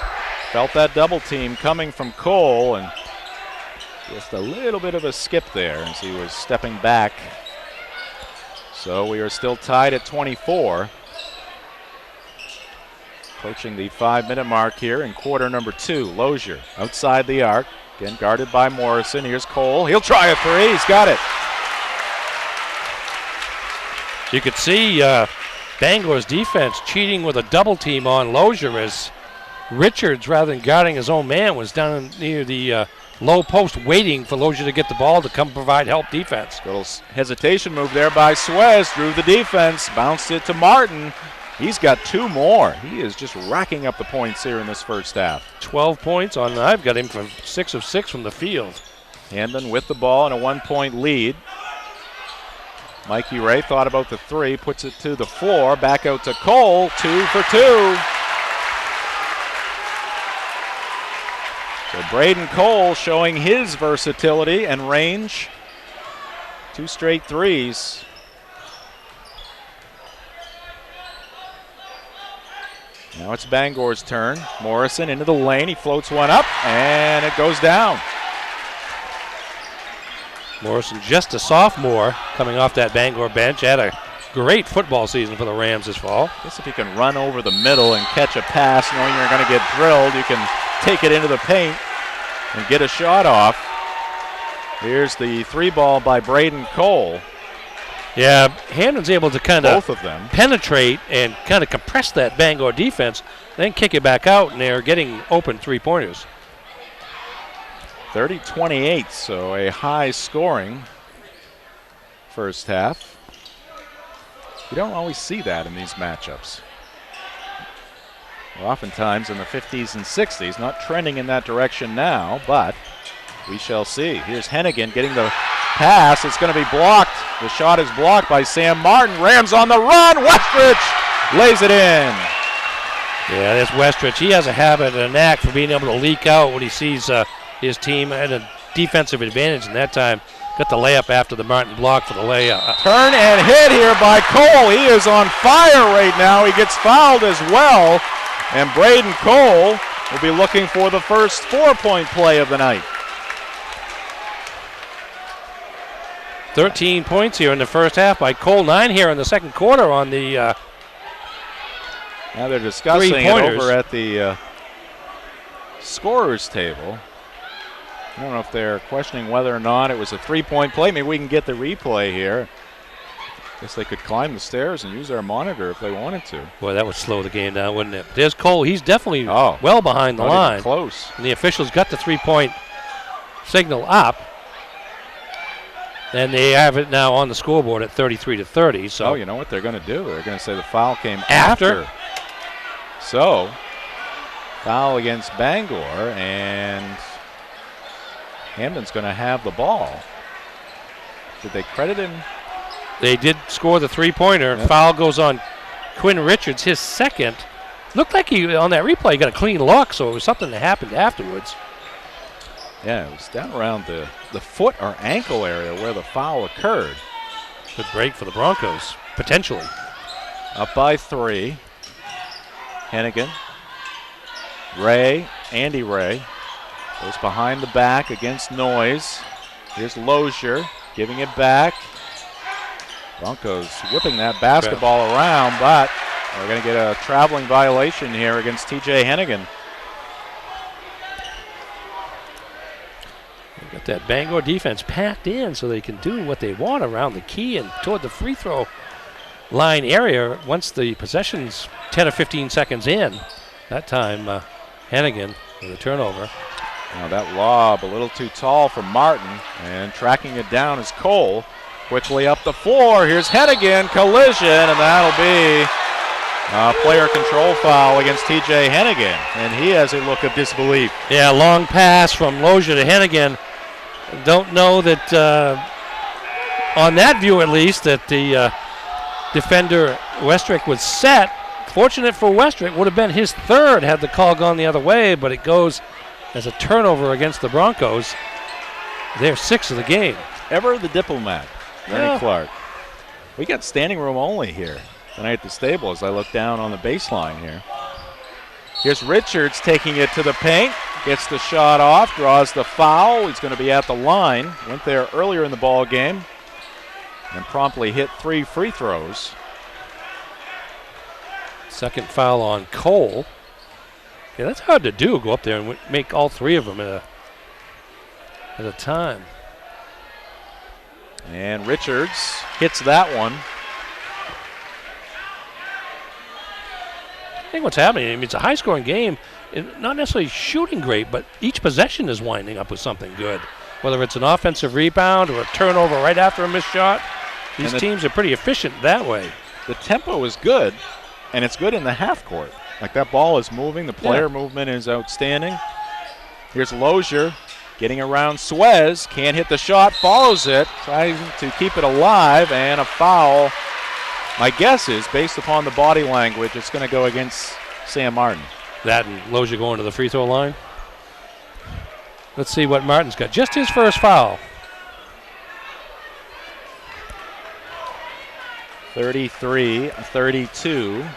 B: Felt that double team coming from Cole, and just a little bit of a skip there as he was stepping back. So we are still tied at 24. Approaching the 5-minute mark here in quarter number 2. Lozier outside the arc. Again guarded by Morrison. Here's Cole. He'll try a three. He's got it.
C: You could see Bangor's defense cheating with a double team on Lozier as Richards, rather than guarding his own man, was down near the low post waiting for Lozier to get the ball to come provide help defense.
B: Little hesitation move there by Suez. Drew the defense. Bounced it to Martin. He's got 2 more. He is just racking up the points here in this first half.
C: 12 points on. I've got him for 6 of 6 from the field.
B: Hampden with the ball and a 1-point lead. Mikey Ray thought about the 3, puts it to the floor. Back out to Cole. 2 for 2. So Braden Cole showing his versatility and range. 2 straight threes. Now it's Bangor's turn. Morrison into the lane. He floats one up, and it goes down.
C: Morrison, just a sophomore, coming off that Bangor bench. Had a great football season for the Rams this fall.
B: I guess if you can run over the middle and catch a pass knowing you're going to get drilled, you can take it into the paint and get a shot off. Here's the 3 ball by Braden Cole.
C: Yeah, Hampden's able to kind of
B: both of them
C: penetrate and kind of compress that Bangor defense, then kick it back out, and they're getting open 3-pointers.
B: 30-28, so a high scoring first half. You don't always see that in these matchups. Oftentimes in the 50s and 60s, not trending in that direction now, but we shall see. Here's Hennigan getting the pass. It's going to be blocked. The shot is blocked by Sam Martin. Rams on the run. Westrich lays it in.
C: Yeah, that's Westrich. He has a habit and a knack for being able to leak out when he sees his team at a defensive advantage, and that time got the layup after the Martin block for the layup.
B: Turn and hit here by Cole. He is on fire right now. He gets fouled as well, and Braden Cole will be looking for the first 4-point play of the night.
C: 13 points here in the first half by Cole. 9 here in the second quarter on the
B: now they're discussing it over at the scorer's table. I don't know if they're questioning whether or not it was a 3-point play. Maybe we can get the replay here. Guess they could climb the stairs and use our monitor if they wanted to.
C: Boy, that would slow the game down, wouldn't it? There's Cole. He's definitely well behind the line.
B: Close.
C: And the officials got the 3-point signal up. And they have it now on the scoreboard at 33-30. So
B: you know what they're going to do? They're going to say the foul came after. So, foul against Bangor, and Hampden's going to have the ball. Did they credit him?
C: They did score the 3-pointer.
B: Yep.
C: Foul goes on Quinn Richards, his second. Looked like he, on that replay, got a clean look, so it was something that happened afterwards.
B: Yeah, it was down around the foot or ankle area where the foul occurred.
C: Good break for the Broncos, potentially.
B: Up by 3. Hennigan. Ray, Andy Ray, goes behind the back against Noyes. Here's Lozier giving it back. Broncos whipping that basketball around, but we're going to get a traveling violation here against TJ Hennigan.
C: Got that Bangor defense packed in so they can do what they want around the key and toward the free throw line area once the possession's 10 or 15 seconds in. That time, Hennigan with a turnover.
B: Now that lob a little too tall for Martin, and tracking it down is Cole. Quickly up the floor. Here's Hennigan, collision, and that'll be a player control foul against TJ Hennigan, and he has a look of disbelief.
C: Yeah, long pass from Lozier to Hennigan. Don't know that, on that view at least, that the defender Westrick was set. Fortunate for Westrick, would have been his third had the call gone the other way, but it goes as a turnover against the Broncos. They're 6 of the game.
B: Ever the diplomat, Rennie Clark. We got standing room only here tonight at the stable as I look down on the baseline here. Here's Richards taking it to the paint. Gets the shot off, draws the foul. He's going to be at the line. Went there earlier in the ball game and promptly hit 3 free throws.
C: Second foul on Cole. Yeah, that's hard to do, go up there and make all 3 of them at a time.
B: And Richards hits that one.
C: I think what's happening, I mean, it's a high-scoring game, not necessarily shooting great, but each possession is winding up with something good. Whether it's an offensive rebound or a turnover right after a missed shot, these teams are pretty efficient that way.
B: The tempo is good, and it's good in the half court. Like that ball is moving, the player movement is outstanding. Here's Lozier getting around Suez, can't hit the shot, follows it, trying to keep it alive, and a foul. My guess is, based upon the body language, it's going to go against Sam Martin.
C: That and Lozier going to the free throw line. Let's see what Martin's got. Just his first foul.
B: 33-32.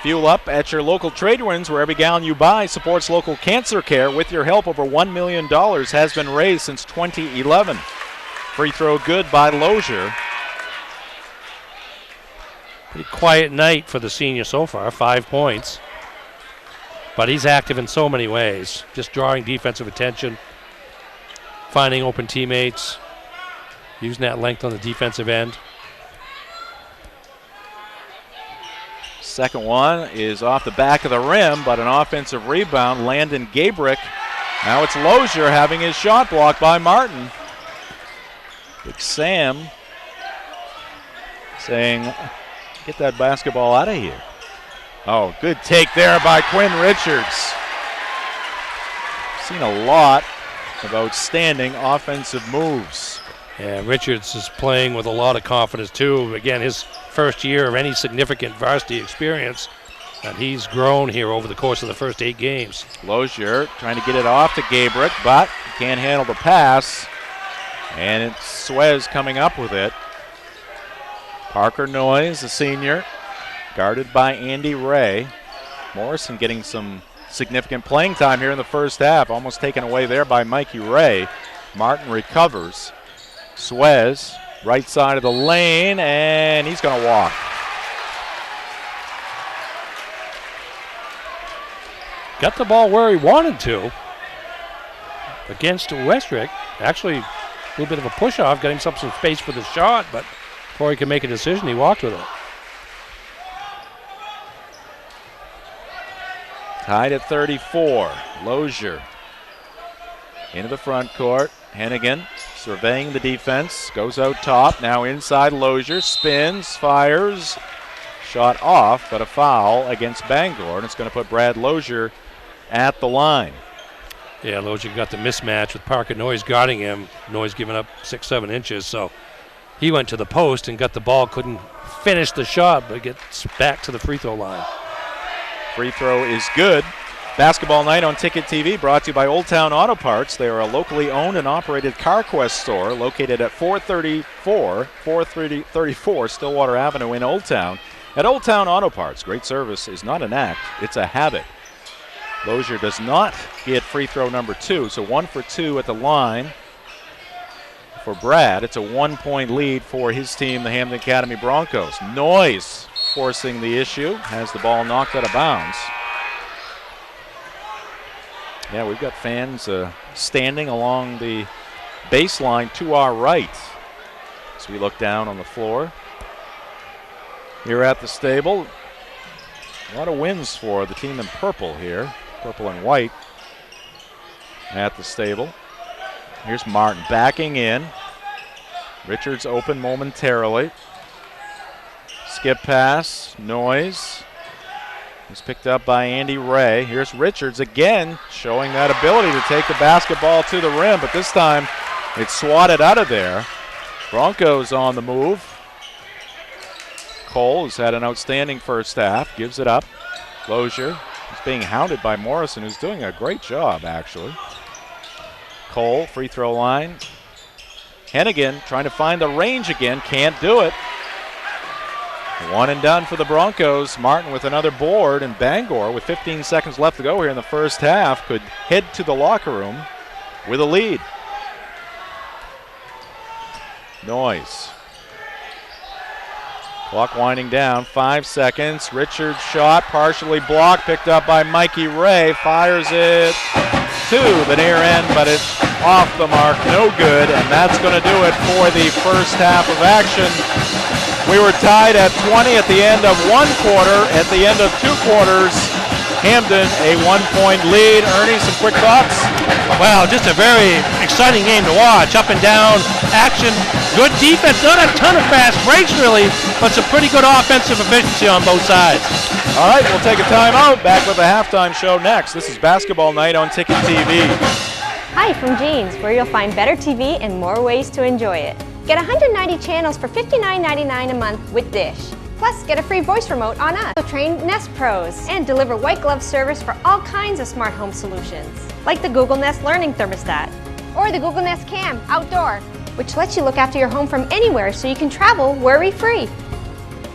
B: Fuel up at your local trade winds where every gallon you buy supports local cancer care. With your help, over $1 million has been raised since 2011. Free throw good by Lozier.
C: Pretty quiet night for the senior so far, 5 points. But he's active in so many ways, just drawing defensive attention, finding open teammates, using that length on the defensive end.
B: Second one is off the back of the rim, but an offensive rebound. Landon Gabrick. Now it's Lozier having his shot blocked by Martin. Big Sam saying, get that basketball out of here. Oh, good take there by Quinn Richards. Seen a lot of outstanding offensive moves.
C: Yeah, Richards is playing with a lot of confidence too. Again, his first year of any significant varsity experience, and he's grown here over the course of the first 8 games.
B: Lozier trying to get it off to Gabrick, but can't handle the pass. And it's Suez coming up with it. Parker Noyes, the senior, guarded by Andy Ray. Morrison getting some significant playing time here in the first half, almost taken away there by Mikey Ray. Martin recovers. Suez, right side of the lane, and he's going to walk.
C: Got the ball where he wanted to against Westrick. Actually, a little bit of a push-off, got himself some space for the shot, but before he could make a decision, he walked with it.
B: Tied at 34. Lozier into the front court. Hennigan surveying the defense, goes out top, now inside Lozier, spins, fires, shot off, but a foul against Bangor, and it's going to put Brad Lozier at the line.
C: Yeah, Lozier got the mismatch with Parker Noyes guarding him. Noyes giving up 6-7 inches, so he went to the post and got the ball, couldn't finish the shot, but gets back to the free throw line.
B: Free throw is good. Basketball night on Ticket TV brought to you by Old Town Auto Parts. They are a locally owned and operated CarQuest store located at 434 Stillwater Avenue in Old Town. At Old Town Auto Parts, great service is not an act, it's a habit. Lozier does not get free throw number 2, so 1 for 2 at the line for Brad. It's a 1-point lead for his team, the Hampden Academy Broncos. Noyes forcing the issue, has the ball knocked out of bounds. Yeah, we've got fans standing along the baseline to our right as we look down on the floor. Here at the stable, a lot of wins for the team in purple here, purple and white at the stable. Here's Martin backing in. Richards open momentarily. Skip pass, Noyes. It's picked up by Andy Ray. Here's Richards again, showing that ability to take the basketball to the rim, but this time it's swatted out of there. Broncos on the move. Cole has had an outstanding first half, gives it up. Lozier is being hounded by Morrison, who's doing a great job, actually. Cole, free throw line. Hennigan trying to find the range again, can't do it. One and done for the Broncos. Martin with another board, and Bangor, with 15 seconds left to go here in the first half, could head to the locker room with a lead. Noyes. Clock winding down, 5 seconds. Richards' shot partially blocked, picked up by Mikey Ray. Fires it to the near end, but it's off the mark, no good, and that's going to do it for the first half of action. We were tied at 20 at the end of one quarter. At the end of two quarters, Hampden a 1-point lead. Ernie, some quick thoughts?
C: Wow, just a very exciting game to watch. Up and down action, good defense, not a ton of fast breaks really, but some pretty good offensive efficiency on both sides.
B: All right, we'll take a timeout. Back with the halftime show next. This is Basketball Night on Ticket TV.
Q: Hi from Jeans, where you'll find better TV and more ways to enjoy it. Get 190 channels for $59.99 a month with Dish. Plus, get a free voice remote on us. So train Nest Pros and deliver white glove service for all kinds of smart home solutions, like the Google Nest Learning Thermostat or the Google Nest Cam Outdoor, which lets you look after your home from anywhere so you can travel worry-free.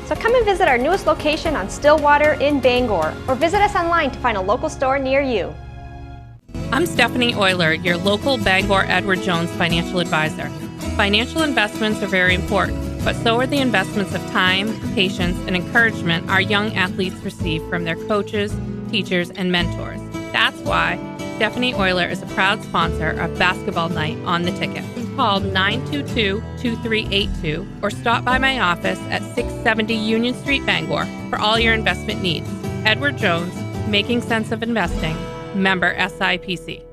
Q: So come and visit our newest location on Stillwater in Bangor, or visit us online to find a local store near you.
R: I'm Stephanie Euler, your local Bangor Edward Jones financial advisor. Financial investments are very important, but so are the investments of time, patience, and encouragement our young athletes receive from their coaches, teachers, and mentors. That's why Stephanie Euler is a proud sponsor of Basketball Night on the Ticket. Call 922-2382 or stop by my office at 670 Union Street, Bangor for all your investment needs. Edward Jones, making sense of investing. Member SIPC.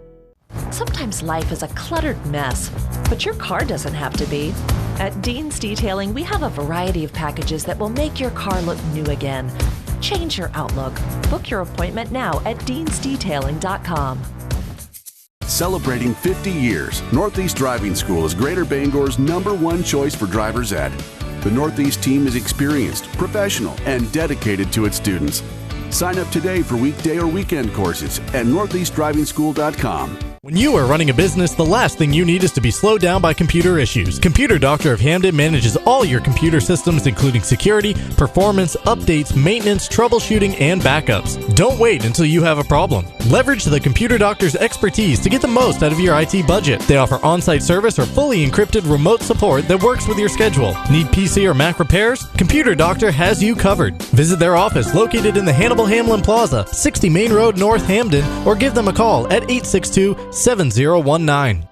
H: Sometimes life is a cluttered mess, but your car doesn't have to be. At Dean's Detailing, we have a variety of packages that will make your car look new again. Change your outlook. Book your appointment now at deansdetailing.com.
I: Celebrating 50 years, Northeast Driving School is Greater Bangor's #1 choice for driver's ed. The Northeast team is experienced, professional, and dedicated to its students. Sign up today for weekday or weekend courses at northeastdrivingschool.com.
G: When you are running a business, the last thing you need is to be slowed down by computer issues. Computer Doctor of Hampden manages all your computer systems, including security, performance, updates, maintenance, troubleshooting, and backups. Don't wait until you have a problem. Leverage the Computer Doctor's expertise to get the most out of your IT budget. They offer on-site service or fully encrypted remote support that works with your schedule. Need PC or Mac repairs? Computer Doctor has you covered. Visit their office located in the Hannibal Hamlin Plaza, 60 Main Road, North Hampden, or give them a call at 862-7019.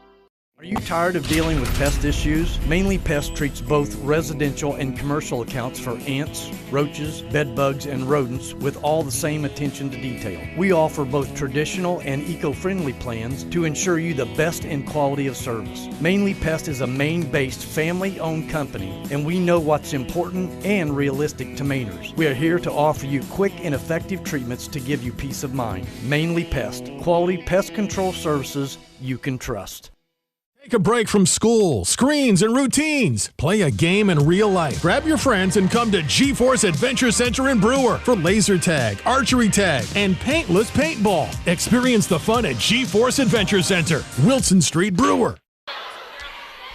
T: Are you tired of dealing with pest issues? Mainly Pest treats both residential and commercial accounts for ants, roaches, bed bugs, and rodents with all the same attention to detail. We offer both traditional and eco-friendly plans to ensure you the best in quality of service. Mainly Pest is a Maine-based family-owned company, and we know what's important and realistic to Mainers. We are here to offer you quick and effective treatments to give you peace of mind. Mainly Pest, quality pest control services you can trust.
M: Take a break from school, screens, and routines. Play a game in real life. Grab your friends and come to G-Force Adventure Center in Brewer for laser tag, archery tag, and paintless paintball. Experience the fun at G-Force Adventure Center, Wilson Street, Brewer.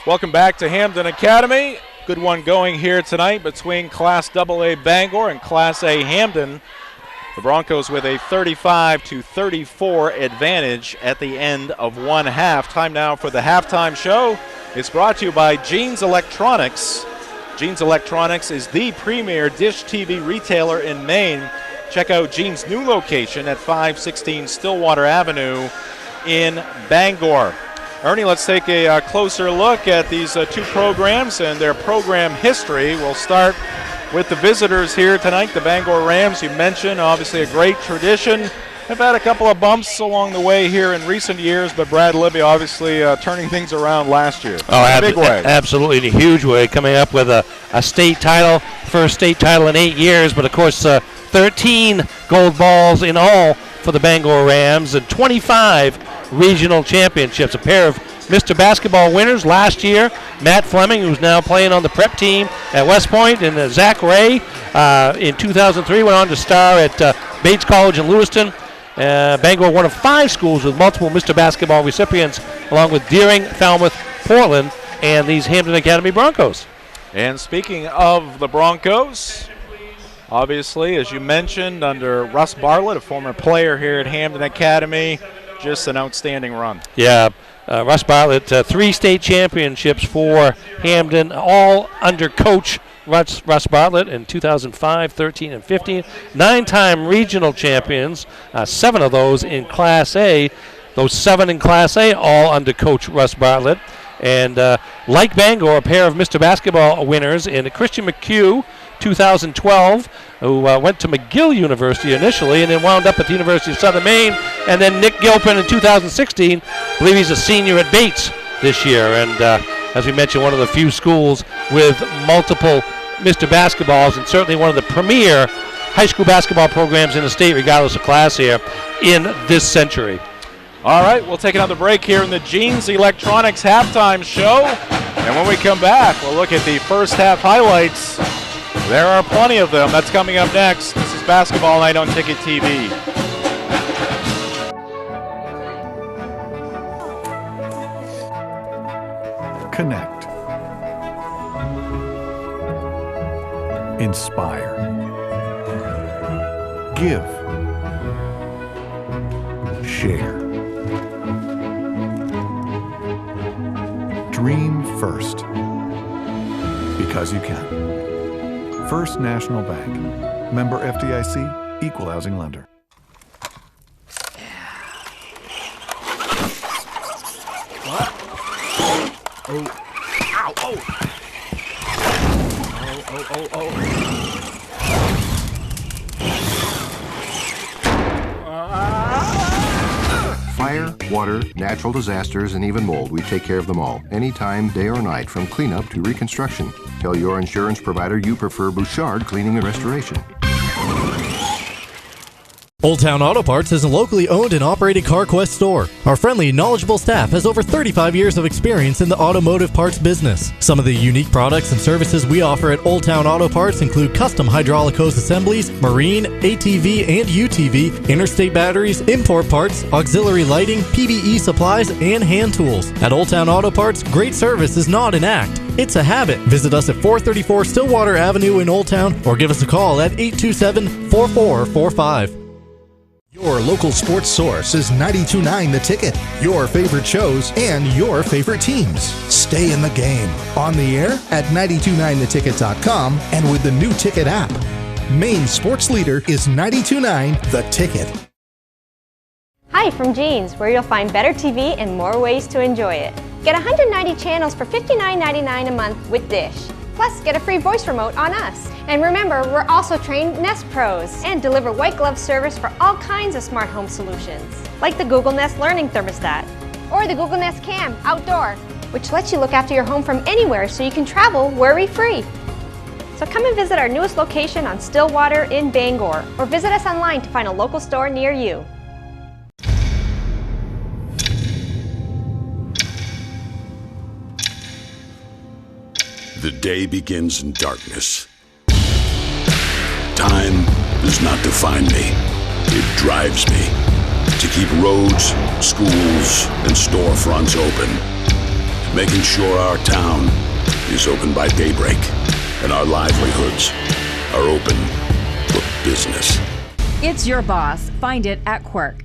B: Welcome back to Hampden Academy. Good one going here tonight between Class AA Bangor and Class A Hampden. The Broncos with a 35-34 advantage at the end of one half. Time now for the halftime show. It's brought to you by Jeans Electronics. Jeans Electronics is the premier dish TV retailer in Maine. Check out Jeans' new location at 516 Stillwater Avenue in Bangor. Ernie, let's take a closer look at these two programs and their program history. We'll start with the visitors here tonight, the Bangor Rams. You mentioned, obviously, a great tradition. Have had a couple of bumps along the way here in recent years, but Brad Libby obviously turning things around last year.
C: Oh,
B: in a big way.
C: Absolutely, in a huge way, coming up with a state title, first state title in 8 years, but of course 13 gold balls in all for the Bangor Rams and 25 regional championships. A pair of Mr. Basketball winners last year, Matt Fleming, who's now playing on the prep team at West Point, and Zach Ray in 2003 went on to star at Bates College in Lewiston. Bangor, one of 5 schools with multiple Mr. Basketball recipients, along with Deering, Falmouth, Portland, and these Hampden Academy Broncos.
B: And speaking of the Broncos, obviously, as you mentioned, under Russ Bartlett, a former player here at Hampden Academy, just an outstanding run.
C: Yeah. Russ Bartlett, 3 state championships for Hampden, all under coach Russ Bartlett in 2005, 13, and 15. 9-time regional champions, 7 of those in Class A. Those 7 in Class A, all under coach Russ Bartlett. And like Bangor, a pair of Mr. Basketball winners in Christian McHugh, 2012, who went to McGill University initially and then wound up at the University of Southern Maine. And then Nick Gilpin in 2016, I believe he's a senior at Bates this year. And as we mentioned, one of the few schools with multiple Mr. Basketballs, and certainly one of the premier high school basketball programs in the state, regardless of class here, in this century.
B: All right, we'll take another break here in the Jeans Electronics halftime show. And when we come back, we'll look at the first half highlights. There are plenty of them. That's coming up next. This is Basketball Night on Ticket TV.
U: Connect. Inspire. Give. Share. Dream first. Because you can. First National Bank. Member FDIC, Equal Housing Lender.
S: What? Oh. Ow. Oh. Oh.
F: Fire, water, natural disasters, and even mold, we take care of them all, anytime, day or night, from cleanup to reconstruction. Tell your insurance provider you prefer Bouchard Cleaning and Restoration.
G: Old Town Auto Parts is a locally owned and operated CarQuest store. Our friendly, knowledgeable staff has over 35 years of experience in the automotive parts business. Some of the unique products and services we offer at Old Town Auto Parts include custom hydraulic hose assemblies, marine, ATV and UTV, interstate batteries, import parts, auxiliary lighting, PVE supplies, and hand tools. At Old Town Auto Parts, great service is not an act. It's a habit. Visit us at 434 Stillwater Avenue in Old Town or give us a call at 827-4445.
J: Your local sports source is 92.9 The Ticket. Your favorite shows and your favorite teams. Stay in the game. On the air at 929theticket.com and with the new Ticket app. Maine sports leader is 92.9 The Ticket.
Q: Hi from Jeans, where you'll find better TV and more ways to enjoy it. Get 190 channels for $59.99 a month with Dish. Plus, get a free voice remote on us. And remember, we're also trained Nest Pros and deliver white glove service for all kinds of smart home solutions, like the Google Nest Learning Thermostat or the Google Nest Cam Outdoor, which lets you look after your home from anywhere so you can travel worry-free. So come and visit our newest location on Stillwater in Bangor, or visit us online to find a local store near you.
K: The day begins in darkness. Time does not define me. It drives me to keep roads, schools, and storefronts open, making sure our town is open by daybreak and our livelihoods are open for business.
L: It's your boss. Find it at Quirk.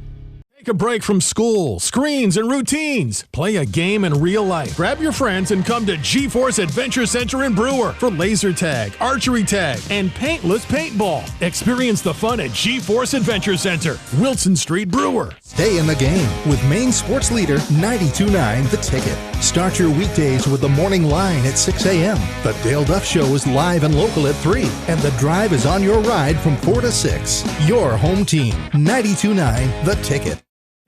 M: Take a break from school, screens, and routines. Play a game in real life. Grab your friends and come to G-Force Adventure Center in Brewer for laser tag, archery tag, and paintless paintball. Experience the fun at G-Force Adventure Center, Wilson Street, Brewer.
J: Stay in the game with Maine sports leader 92.9 The Ticket. Start your weekdays with the morning line at 6 a.m. The Dale Duff Show is live and local at 3, and The Drive is on your ride from 4 to 6. Your home team, 92.9 The Ticket.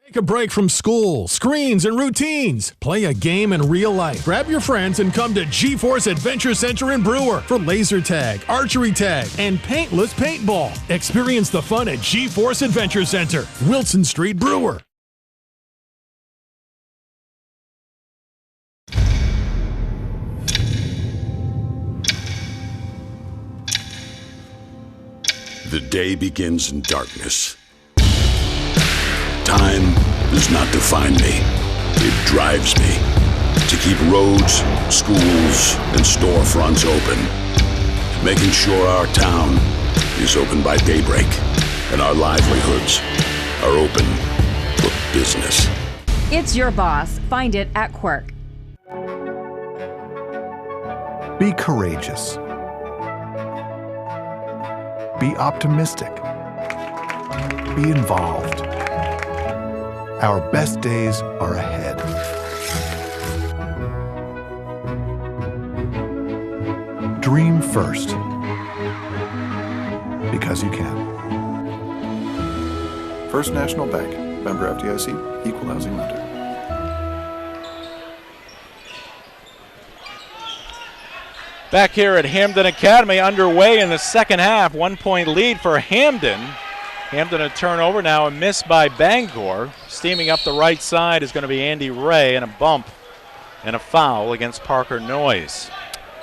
M: Take a break from school, screens, and routines. Play a game in real life. Grab your friends and come to G-Force Adventure Center in Brewer for laser tag, archery tag, and paintless paintball. Experience the fun at G-Force Adventure Center, Wilson Street, Brewer.
K: The day begins in darkness. Time does not define me. It drives me to keep roads, schools, and storefronts open, making sure our town is open by daybreak and our livelihoods are open for business.
L: It's your boss. Find it at Quirk.
U: Be courageous. Be optimistic. Be involved. Our best days are ahead. Dream first. Because you can. First National Bank. Member FDIC. Equal housing lender.
B: Back here at Hampden Academy, underway in the second half. 1 point lead for Hampden. Hampden a turnover, now a miss by Bangor. Steaming up the right side is going to be Andy Ray, and a bump and a foul against Parker Noyes.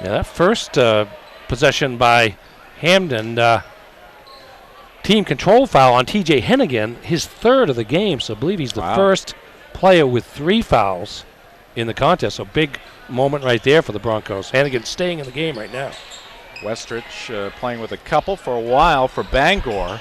C: Yeah, that first possession by Hampden, team control foul on TJ Hennigan, his third of the game, so I believe he's the first player with 3 fouls in the contest. So big moment right there for the Broncos. Hennigan staying in the game right now.
B: Westrich playing with a couple for a while for Bangor.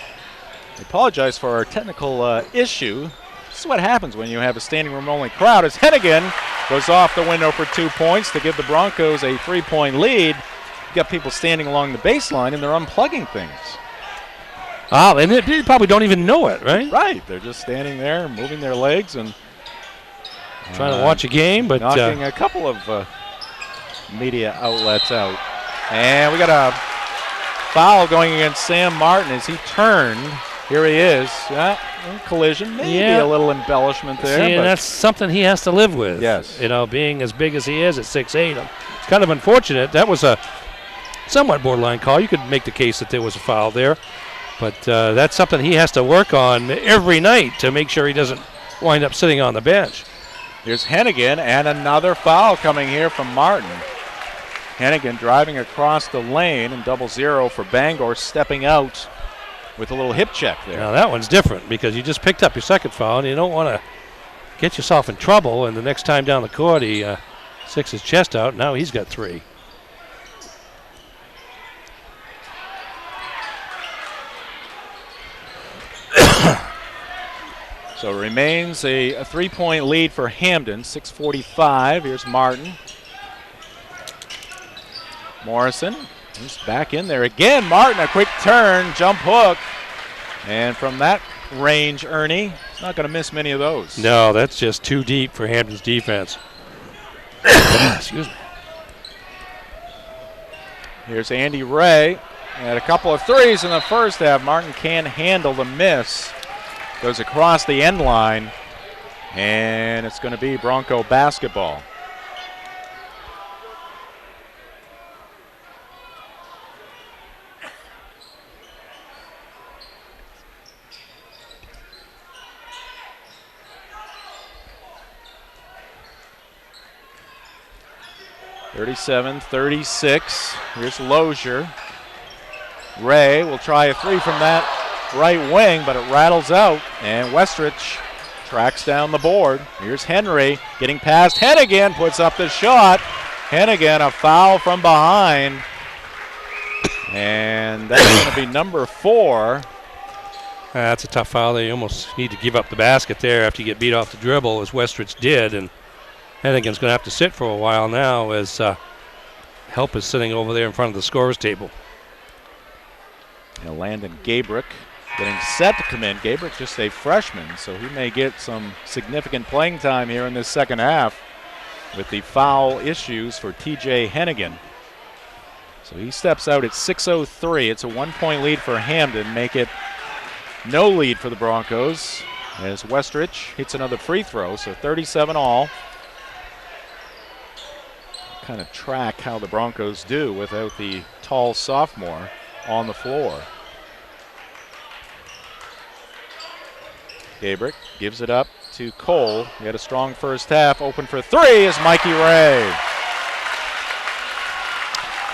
B: I apologize for our technical issue. This is what happens when you have a standing room only crowd, as Hennigan goes off the window for 2 points to give the Broncos a 3-point lead. You've got people standing along the baseline and they're unplugging things.
C: And they probably don't even know it, right?
B: Right. They're just standing there, moving their legs and
C: trying to watch a game, but
B: knocking a couple of media outlets out. And we got a foul going against Sam Martin as he turned. Here he is. Collision, maybe a little embellishment there.
C: See, and that's something he has to live with.
B: Yes.
C: You know, being as big as he is at 6'8". It's kind of unfortunate. That was a somewhat borderline call. You could make the case that there was a foul there. But that's something he has to work on every night to make sure he doesn't wind up sitting on the bench.
B: Here's Hennigan, and another foul coming here from Martin. Hennigan driving across the lane, and 0-0 for Bangor, stepping out with a little hip check there.
C: Now that one's different because you just picked up your second foul, and you don't want to get yourself in trouble, and the next time down the court he sticks his chest out. Now he's got 3.
B: So it remains a 3-point lead for Hampden, 6:45. Here's Martin. Morrison is back in there again. Martin, a quick turn, jump hook. And from that range, Ernie, he's not going to miss many of those.
C: No, that's just too deep for Hampden's defense. Excuse me.
B: Here's Andy Ray. Had a couple of threes in the first half. Martin can't handle the miss. Goes across the end line, and it's going to be Bronco basketball. (37-36). Here's Lozier. Ray will try a 3 from that right wing, but it rattles out, and Westrich tracks down the board. Here's Henry getting past Hennigan, puts up the shot. Hennigan, a foul from behind, and that's going to be number 4.
C: That's a tough foul. They almost need to give up the basket there after you get beat off the dribble, as Westrich did, and Hennigan's going to have to sit for a while now as help is sitting over there in front of the scorer's table.
B: And Landon Gabrick getting set to come in. Gabrick just a freshman, so he may get some significant playing time here in this second half with the foul issues for TJ Hennigan. So he steps out at 6:03. It's a 1-point lead for Hampden. Make it no lead for the Broncos as Westrich hits another free throw, so 37 all. Kind of track how the Broncos do without the tall sophomore on the floor. Gabrick gives it up to Cole. He had a strong first half. Open for 3 is Mikey Ray.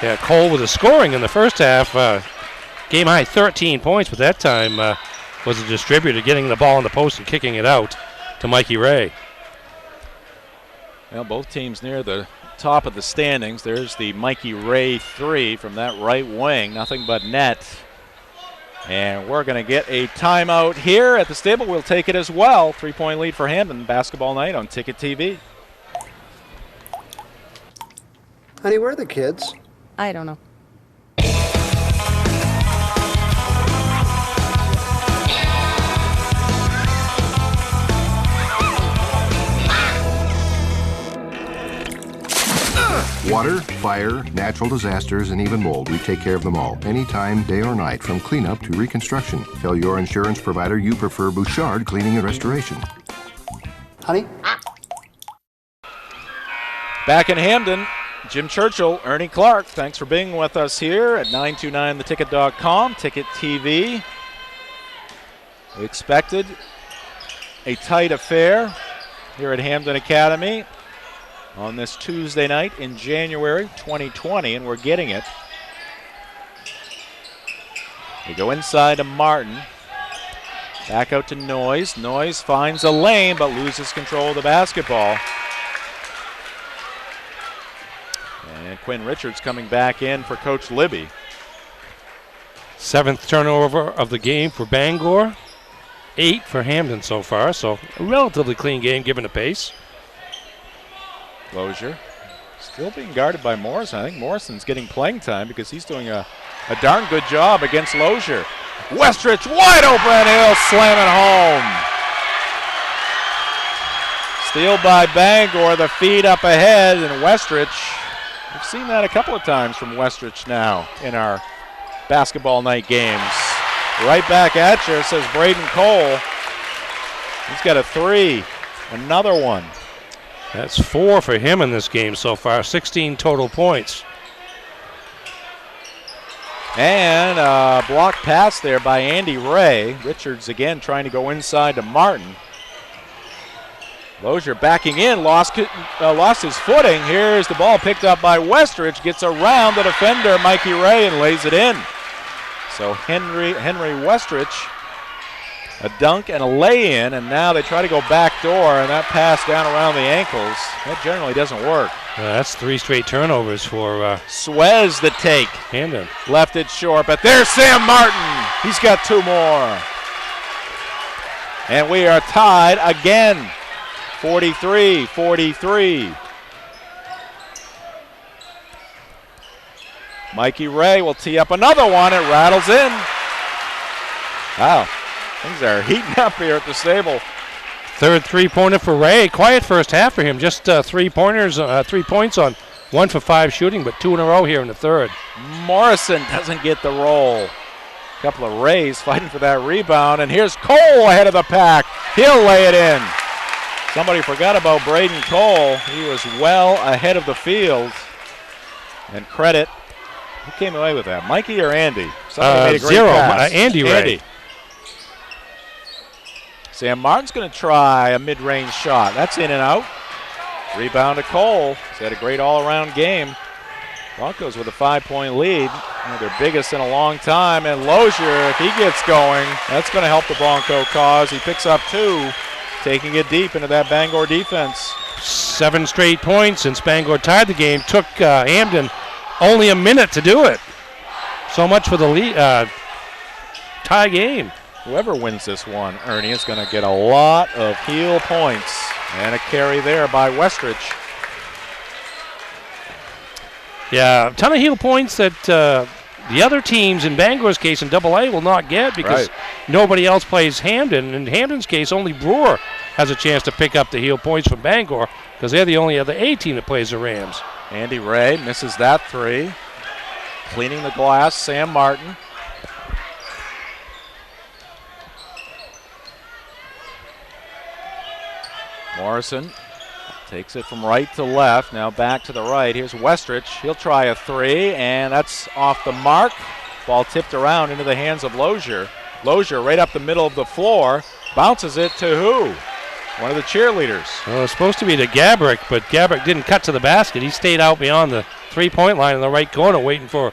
C: Yeah, Cole with the scoring in the first half. Game high 13 points, but that time was a distributor, getting the ball in the post and kicking it out to Mikey Ray.
B: Well, both teams near the top of the standings. There's the Mikey Ray 3 from that right wing. Nothing but net. And we're going to get a timeout here at the stable. We'll take it as well. 3-point lead for Hampden. Basketball night on Ticket TV.
E: Honey, where are the kids?
D: I don't know.
F: Water, fire, natural disasters, and even mold, we take care of them all. Anytime, day or night, from cleanup to reconstruction. Tell your insurance provider you prefer Bouchard Cleaning and Restoration.
E: Honey?
B: Back in Hampden, Jim Churchill, Ernie Clark, thanks for being with us here at 929theticket.com, Ticket TV. We expected a tight affair here at Hampden Academy on this Tuesday night in January 2020, and we're getting it. We go inside to Martin. Back out to Noyes. Noyes finds a lane but loses control of the basketball. And Quinn Richards coming back in for Coach Libby.
C: 7th turnover of the game for Bangor. 8 for Hampden so far, so a relatively clean game given the pace.
B: Lozier still being guarded by Morrison. I think Morrison's getting playing time because he's doing a darn good job against Lozier. Westrich wide open, he'll slam it home. Steal by Bangor, the feed up ahead, and Westrich. We've seen that a couple of times from Westrich now in our basketball night games. Right back at you, says Braden Cole. He's got a 3, another one.
C: That's 4 for him in this game so far, 16 total points.
B: And a block pass there by Andy Ray. Richards again trying to go inside to Martin. Lozier backing in, lost his footing. Here's the ball picked up by Westrich, gets around the defender, Mikey Ray, and lays it in. So Henry Westrich, a dunk and a lay-in, and now they try to go back door, and that pass down around the ankles, that generally doesn't work.
C: That's 3 straight turnovers for
B: Suez the take.
C: Hampden.
B: Left it short, but there's Sam Martin. He's got 2 more. And we are tied again, 43-43. Mikey Ray will tee up another one. It rattles in. Wow, things are heating up here at the stable.
C: 3rd three-pointer for Ray. Quiet first half for him. Just 3 points on 1 for 5 shooting, but 2 in a row here in the 3rd.
B: Morrison doesn't get the roll. A couple of Rays fighting for that rebound, and here's Cole ahead of the pack. He'll lay it in. Somebody forgot about Braden Cole. He was well ahead of the field. And credit. Who came away with that? Mikey or Andy? Somebody made a great
C: 0.
B: pass.
C: Andy Ray.
B: Sam Martin's going to try a mid-range shot. That's in and out. Rebound to Cole. He's had a great all-around game. Broncos with a 5-point lead. One of their biggest in a long time. And Lozier, if he gets going, that's going to help the Bronco cause. He picks up 2, taking it deep into that Bangor defense.
C: 7 straight points since Bangor tied the game. Took Hampden only a minute to do it. So much for the lead, tie game.
B: Whoever wins this one, Ernie, is going to get a lot of heel points. And a carry there by Westrich.
C: Yeah, a ton of heel points that the other teams in Bangor's case in AA will not get because nobody else plays Hampden. In Hampden's case, only Brewer has a chance to pick up the heel points from Bangor because they're the only other A team that plays the Rams.
B: Andy Ray misses that 3. Cleaning the glass, Sam Martin. Morrison takes it from right to left, now back to the right. Here's Westrich. He'll try a 3, and that's off the mark. Ball tipped around into the hands of Lozier. Lozier right up the middle of the floor, bounces it to who? One of the cheerleaders.
C: Well, it was supposed to be to Gabrick, but Gabrick didn't cut to the basket. He stayed out beyond the 3-point line in the right corner waiting for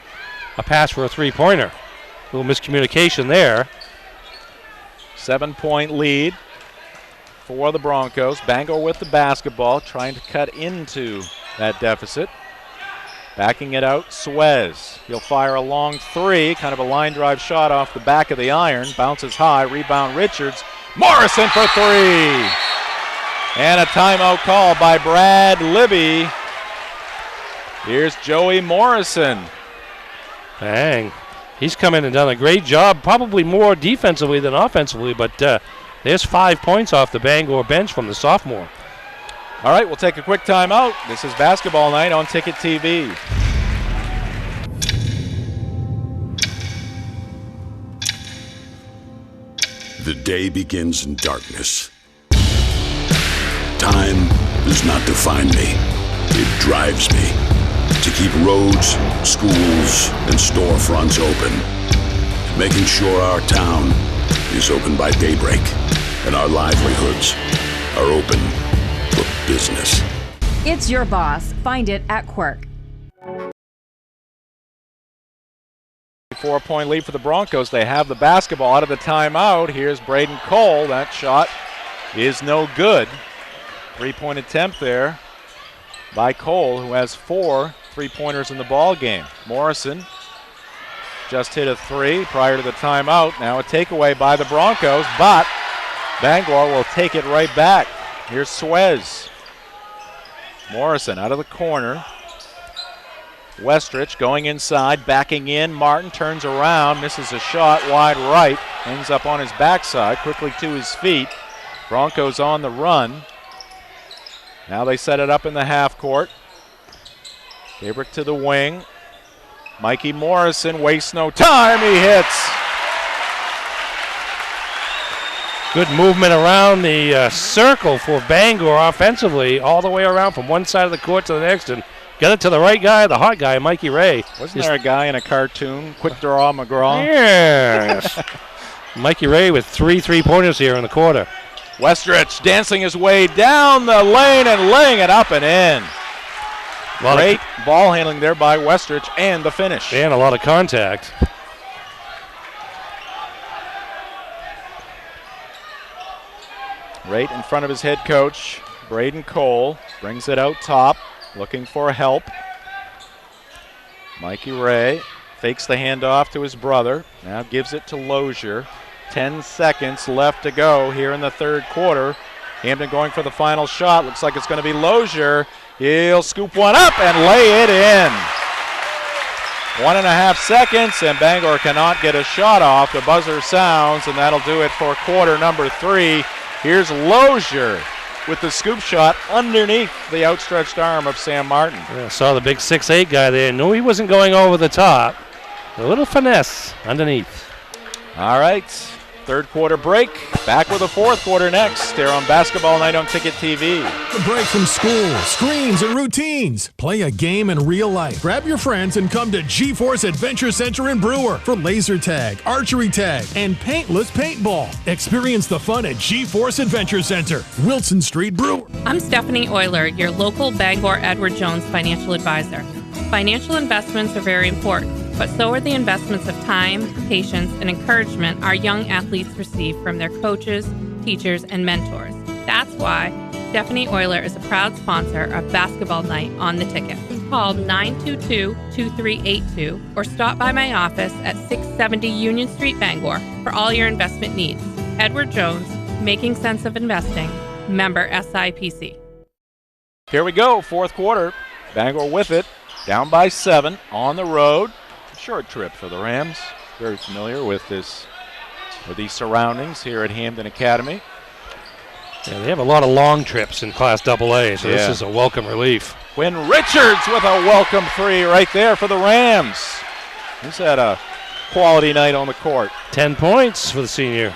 C: a pass for a 3-pointer. A little miscommunication there.
B: 7-point lead for the Broncos. Bangor with the basketball, trying to cut into that deficit. Backing it out, Suez. He'll fire a long 3, kind of a line drive shot off the back of the iron. Bounces high, rebound Richards. Morrison for 3. And a timeout call by Brad Libby. Here's Joey Morrison.
C: Bang. He's come in and done a great job, probably more defensively than offensively, but there's 5 points off the Bangor bench from the sophomore.
B: All right, we'll take a quick timeout. This is basketball night on Ticket TV.
K: The day begins in darkness. Time does not define me. It drives me to keep roads, schools, and storefronts open, making sure our town is open by daybreak and our livelihoods are open for business.
L: It's Your Boss. Find it at Quirk.
B: 4-point lead for the Broncos. They have the basketball out of the timeout. Here's Braden Cole. That shot is no good. 3-point attempt there by Cole, who has 4 3-pointers in the ball game. Morrison just hit a 3 prior to the timeout. Now a takeaway by the Broncos, but Bangor will take it right back. Here's Suez. Morrison out of the corner. Westrich going inside, backing in. Martin turns around, misses a shot wide right, ends up on his backside, quickly to his feet. Broncos on the run. Now they set it up in the half court. Gabrick to the wing. Mikey Morrison wastes no time, he hits.
C: Good movement around the circle for Bangor offensively, all the way around from one side of the court to the next, and got it to the right guy, the hot guy, Mikey Ray.
B: Wasn't there a guy in a cartoon, Quick Draw McGraw?
C: Yes. Mikey Ray with 3 3-pointers here in the quarter.
B: Westrich dancing his way down the lane and laying it up and in. Great ball handling there by Westrich and the finish.
C: And a lot of contact.
B: Right in front of his head coach, Braden Cole, brings it out top, looking for help. Mikey Ray fakes the handoff to his brother, now gives it to Lozier. 10 seconds left to go here in the third quarter. Hampden going for the final shot. Looks like it's going to be Lozier. He'll scoop one up and lay it in. 1.5 seconds, and Bangor cannot get a shot off. The buzzer sounds, and that'll do it for quarter number 3. Here's Lozier with the scoop shot underneath the outstretched arm of Sam Martin.
C: Yeah, saw the big 6'8" guy there. Knew he wasn't going over the top. A little finesse underneath.
B: All right, third quarter break. Back with the fourth quarter next. They're on Basketball Night on Ticket TV.
M: The break from school, screens, and routines. Play a game in real life. Grab your friends and come to G-Force Adventure Center in Brewer for laser tag, archery tag, and paintless paintball. Experience the fun at G-Force Adventure Center, Wilson Street, Brewer.
R: I'm Stephanie Euler, your local Bangor Edward Jones financial advisor. Financial investments are very important, but so are the investments of time, patience, and encouragement our young athletes receive from their coaches, teachers, and mentors. That's why Stephanie Euler is a proud sponsor of Basketball Night on the Ticket. Call 922-2382 or stop by my office at 670 Union Street, Bangor for all your investment needs. Edward Jones, making sense of investing. Member SIPC.
B: Here we go, fourth quarter. Bangor with it, down by 7 on the road. Short trip for the Rams. Very familiar with these surroundings here at Hampden Academy.
C: Yeah, they have a lot of long trips in Class AA, so this is a welcome relief.
B: Quinn Richards with a welcome 3 right there for the Rams. He's had a quality night on the court.
C: 10 points for the senior.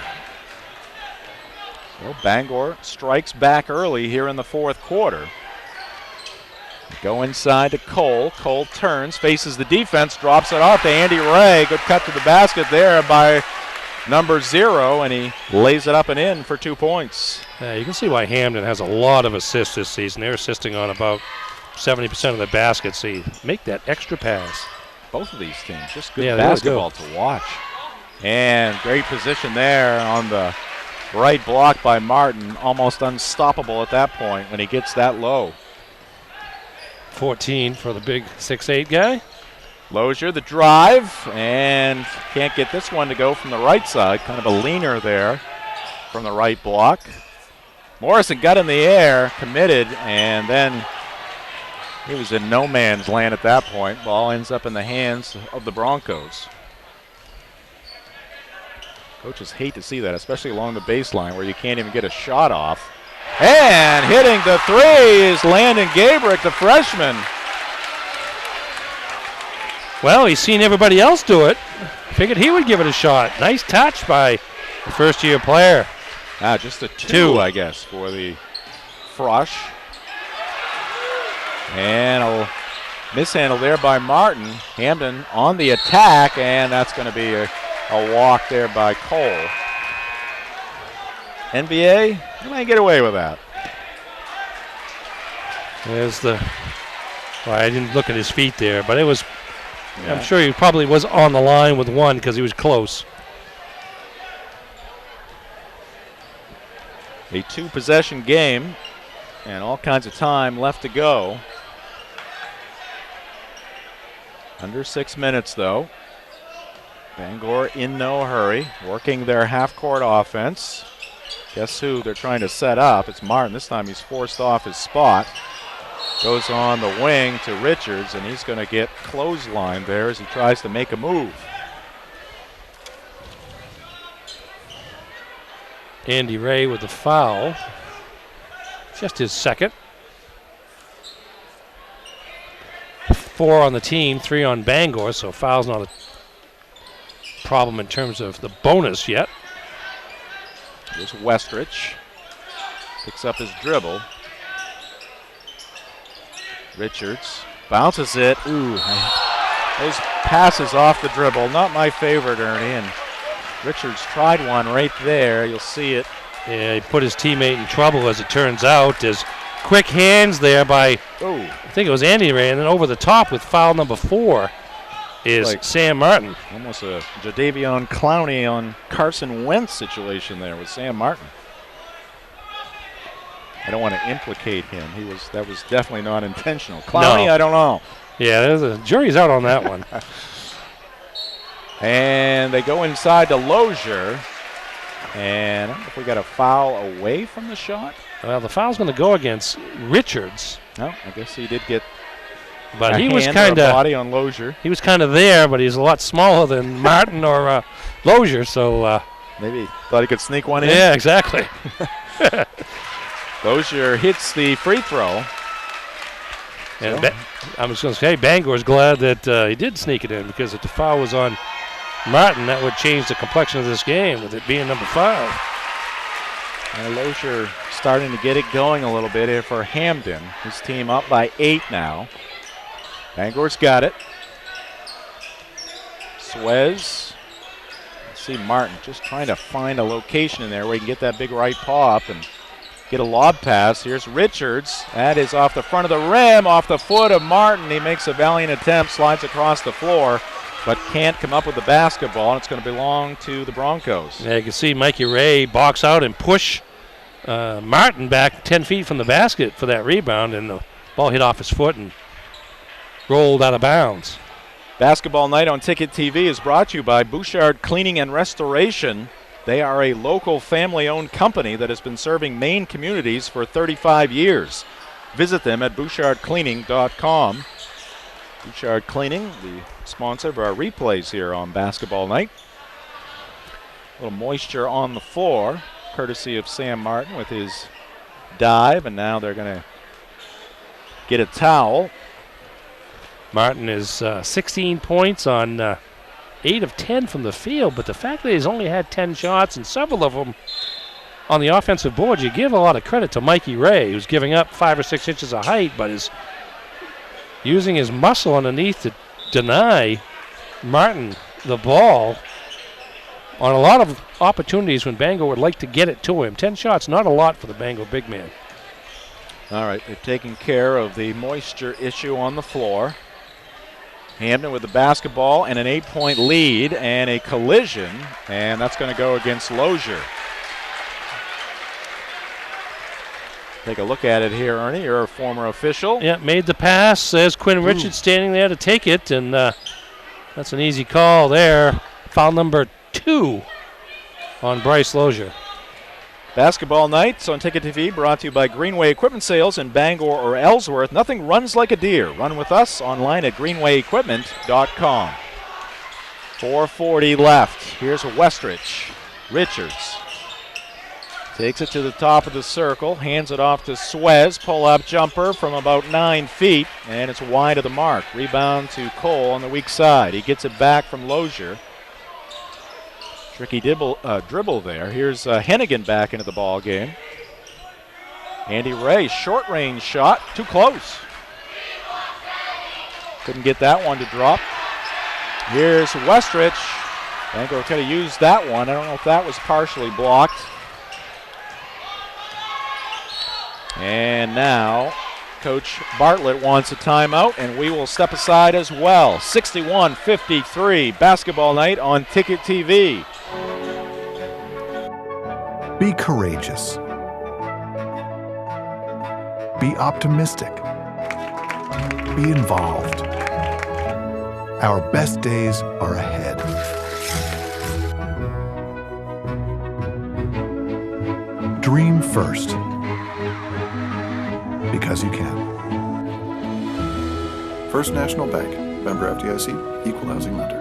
B: Well, Bangor strikes back early here in the fourth quarter. Go inside to Cole. Cole turns, faces the defense, drops it off to Andy Ray. Good cut to the basket there by number 0, and he lays it up and in for 2 points.
C: You can see why Hampden has a lot of assists this season. They're assisting on about 70% of the baskets, so you make that extra pass.
B: Both of these teams, just good basketball to watch. And great position there on the right block by Martin. Almost unstoppable at that point when he gets that low.
C: 14 for the big 6'8" guy.
B: Lozier, the drive, and can't get this one to go from the right side. Kind of a leaner there from the right block. Morrison got in the air, committed, and then he was in no man's land at that point. Ball ends up in the hands of the Broncos. Coaches hate to see that, especially along the baseline where you can't even get a shot off. And hitting the three is Landon Gabrick, the freshman.
C: Well, he's seen everybody else do it. Figured he would give it a shot. Nice touch by the first-year player.
B: Just a two, I guess, for the Frosh. And a mishandle there by Martin. Hampden on the attack, and that's going to be a walk there by Cole. NBA, you might get away with that.
C: There's the... Well, I didn't look at his feet there, but it was...
B: Yeah.
C: I'm sure he probably was on the line with one because he was close.
B: A two-possession game and all kinds of time left to go. Under 6 minutes, though. Bangor in no hurry, working their half-court offense. Guess who they're trying to set up? It's Martin. This time he's forced off his spot. Goes on the wing to Richards, and he's going to get clotheslined there as he tries to make a move.
C: Andy Ray with the foul. Just his second. 4 on the team, 3 on Bangor, so foul's not a problem in terms of the bonus yet.
B: Here's Westrich. Picks up his dribble. Richards bounces it. Ooh, those passes off the dribble. Not my favorite, Ernie. And Richards tried one right there. You'll see it.
C: Yeah, he put his teammate in trouble, as it turns out. There's quick hands there by, I think it was Andy Ray, and then over the top with foul number 4 is
B: like
C: Sam Martin.
B: Almost a Jadavion Clowney on Carson Wentz situation there with Sam Martin. I don't want to implicate him. That was definitely not intentional. Clowney,
C: No.
B: I don't know.
C: Yeah, the jury's out on that one.
B: And they go inside to Lozier. And I don't know if we got a foul away from the shot.
C: Well, the foul's going to go against Richards.
B: No, I guess he did get
C: But
B: a
C: he was
B: hand or a
C: kind of
B: body on Lozier.
C: He was kind of there, but he's a lot smaller than Martin or Lozier, so
B: maybe thought he could sneak one in.
C: Yeah, exactly.
B: Lozier hits the free throw.
C: And I was going to say, Bangor's glad that he did sneak it in, because if the foul was on Martin, that would change the complexion of this game with it being number 5.
B: And Lozier starting to get it going a little bit here for Hampden. His team up by 8 now. Bangor's got it. Suez. See Martin just trying to find a location in there where he can get that big right paw up and get a lob pass. Here's Richards. That is off the front of the rim, off the foot of Martin. He makes a valiant attempt, slides across the floor, but can't come up with the basketball, and it's going to belong to the Broncos.
C: Yeah, you can see Mikey Ray box out and push Martin back 10 feet from the basket for that rebound, and the ball hit off his foot and rolled out of bounds.
B: Basketball Night on Ticket TV is brought to you by Bouchard Cleaning and Restoration. They are a local family-owned company that has been serving Maine communities for 35 years. Visit them at bouchardcleaning.com. Bouchard Cleaning, the sponsor of our replays here on Basketball Night. A little moisture on the floor, courtesy of Sam Martin with his dive, and now they're going to get a towel.
C: Martin is 16 points on 8 of 10 from the field, but the fact that he's only had 10 shots and several of them on the offensive board, you give a lot of credit to Mikey Ray, who's giving up 5 or 6 inches of height, but is using his muscle underneath to deny Martin the ball on a lot of opportunities when Bangor would like to get it to him. 10 shots, not a lot for the Bangor big man.
B: All right, they've taken care of the moisture issue on the floor. Hampden with the basketball and an 8-point lead and a collision, and that's going to go against Lozier. Take a look at it here, Ernie. You're a former official.
C: Yeah, made the pass. There's Quinn Richards standing there to take it, and that's an easy call there. Foul number 2 on Bryce Lozier.
B: Basketball Nights on Ticket TV brought to you by Greenway Equipment Sales in Bangor or Ellsworth. Nothing runs like a deer. Run with us online at greenwayequipment.com. 4:40 left. Here's Westrich. Richards. Takes it to the top of the circle, hands it off to Suez. Pull-up jumper from about 9 feet, and it's wide of the mark. Rebound to Cole on the weak side. He gets it back from Lozier. Tricky dribble there. Here's Hennigan back into the ball game. Andy Ray, short-range shot, too close. Couldn't get that one to drop. Here's Westrich. Bangor could have used that one. I don't know if that was partially blocked. And now Coach Bartlett wants a timeout, and we will step aside as well. 61-53 basketball night on Ticket TV.
U: Be courageous. Be optimistic. Be involved. Our best days are ahead. Dream first. Because you can. First National Bank, member FDIC, equal housing lender.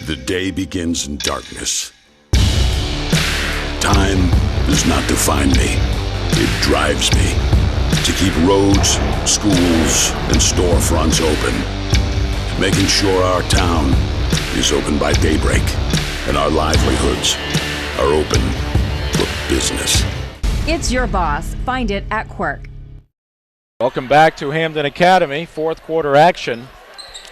K: The day begins in darkness. Time does not define me. It drives me to keep roads, schools, and storefronts open, making sure our town is open by daybreak, and our livelihoods are open for business.
L: It's your boss. Find it at Quirk.
B: Welcome back to Hampden Academy. Fourth quarter action.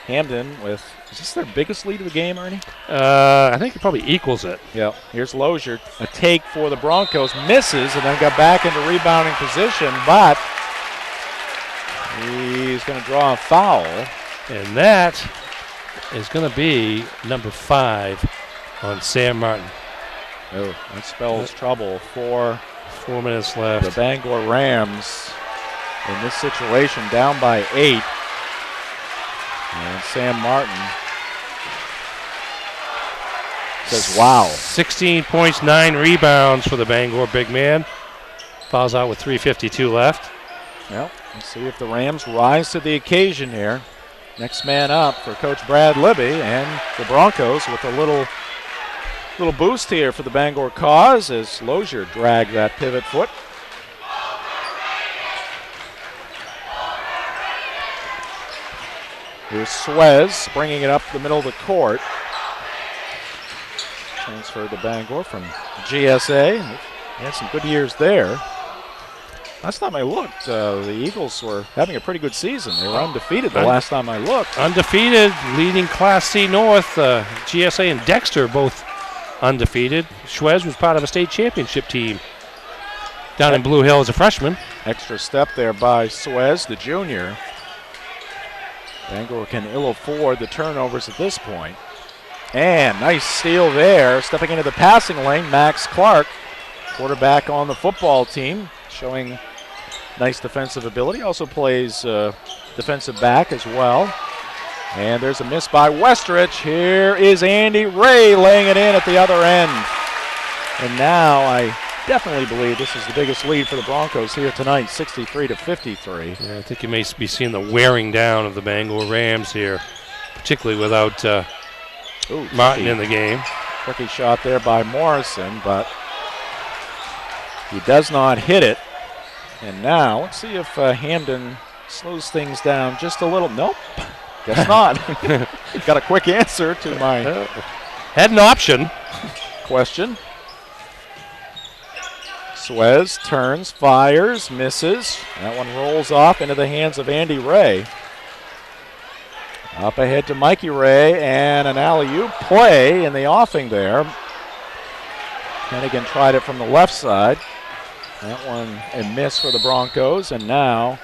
B: Hampden with, is this their biggest lead of the game, Ernie?
C: I think it probably equals it.
B: Yeah. Here's Lozier. A take for the Broncos. Misses and then got back into rebounding position, but he's going to draw a foul.
C: And that is going to be number 5 on Sam Martin.
B: Oh, that spells trouble for
C: 4 minutes left.
B: The Bangor Rams in this situation, down by 8. And Sam Martin says, wow.
C: 16 points, 9 rebounds for the Bangor big man. Fouls out with 3:52 left.
B: Well, let's see if the Rams rise to the occasion here. Next man up for Coach Brad Libby and the Broncos with a little boost here for the Bangor cause as Lozier dragged that pivot foot. Here's Suez bringing it up the middle of the court. Transferred to Bangor from GSA. He had some good years there. Last time I looked, the Eagles were having a pretty good season. They were undefeated the last time I looked.
C: Undefeated, leading Class C North. GSA and Dexter both undefeated. Suez was part of a state championship team down in Blue Hill as a freshman.
B: Extra step there by Suez, the junior. Bangor can ill afford the turnovers at this point. And nice steal there. Stepping into the passing lane, Max Clark, quarterback on the football team, showing nice defensive ability. Also plays defensive back as well. And there's a miss by Westrich. Here is Andy Ray laying it in at the other end. And now I definitely believe this is the biggest lead for the Broncos here tonight, 63-53.
C: Yeah, I think you may be seeing the wearing down of the Bangor Rams here, particularly without Martin in the game.
B: Tricky shot there by Morrison, but he does not hit it. And now let's see if Hampden slows things down just a little. Nope, guess not. Got a quick answer to my
C: had an option
B: question. Suez turns, fires, misses. That one rolls off into the hands of Andy Ray. Up ahead to Mikey Ray and an alley-oop play in the offing there. Hennigan tried it from the left side. That one a miss for the Broncos, and now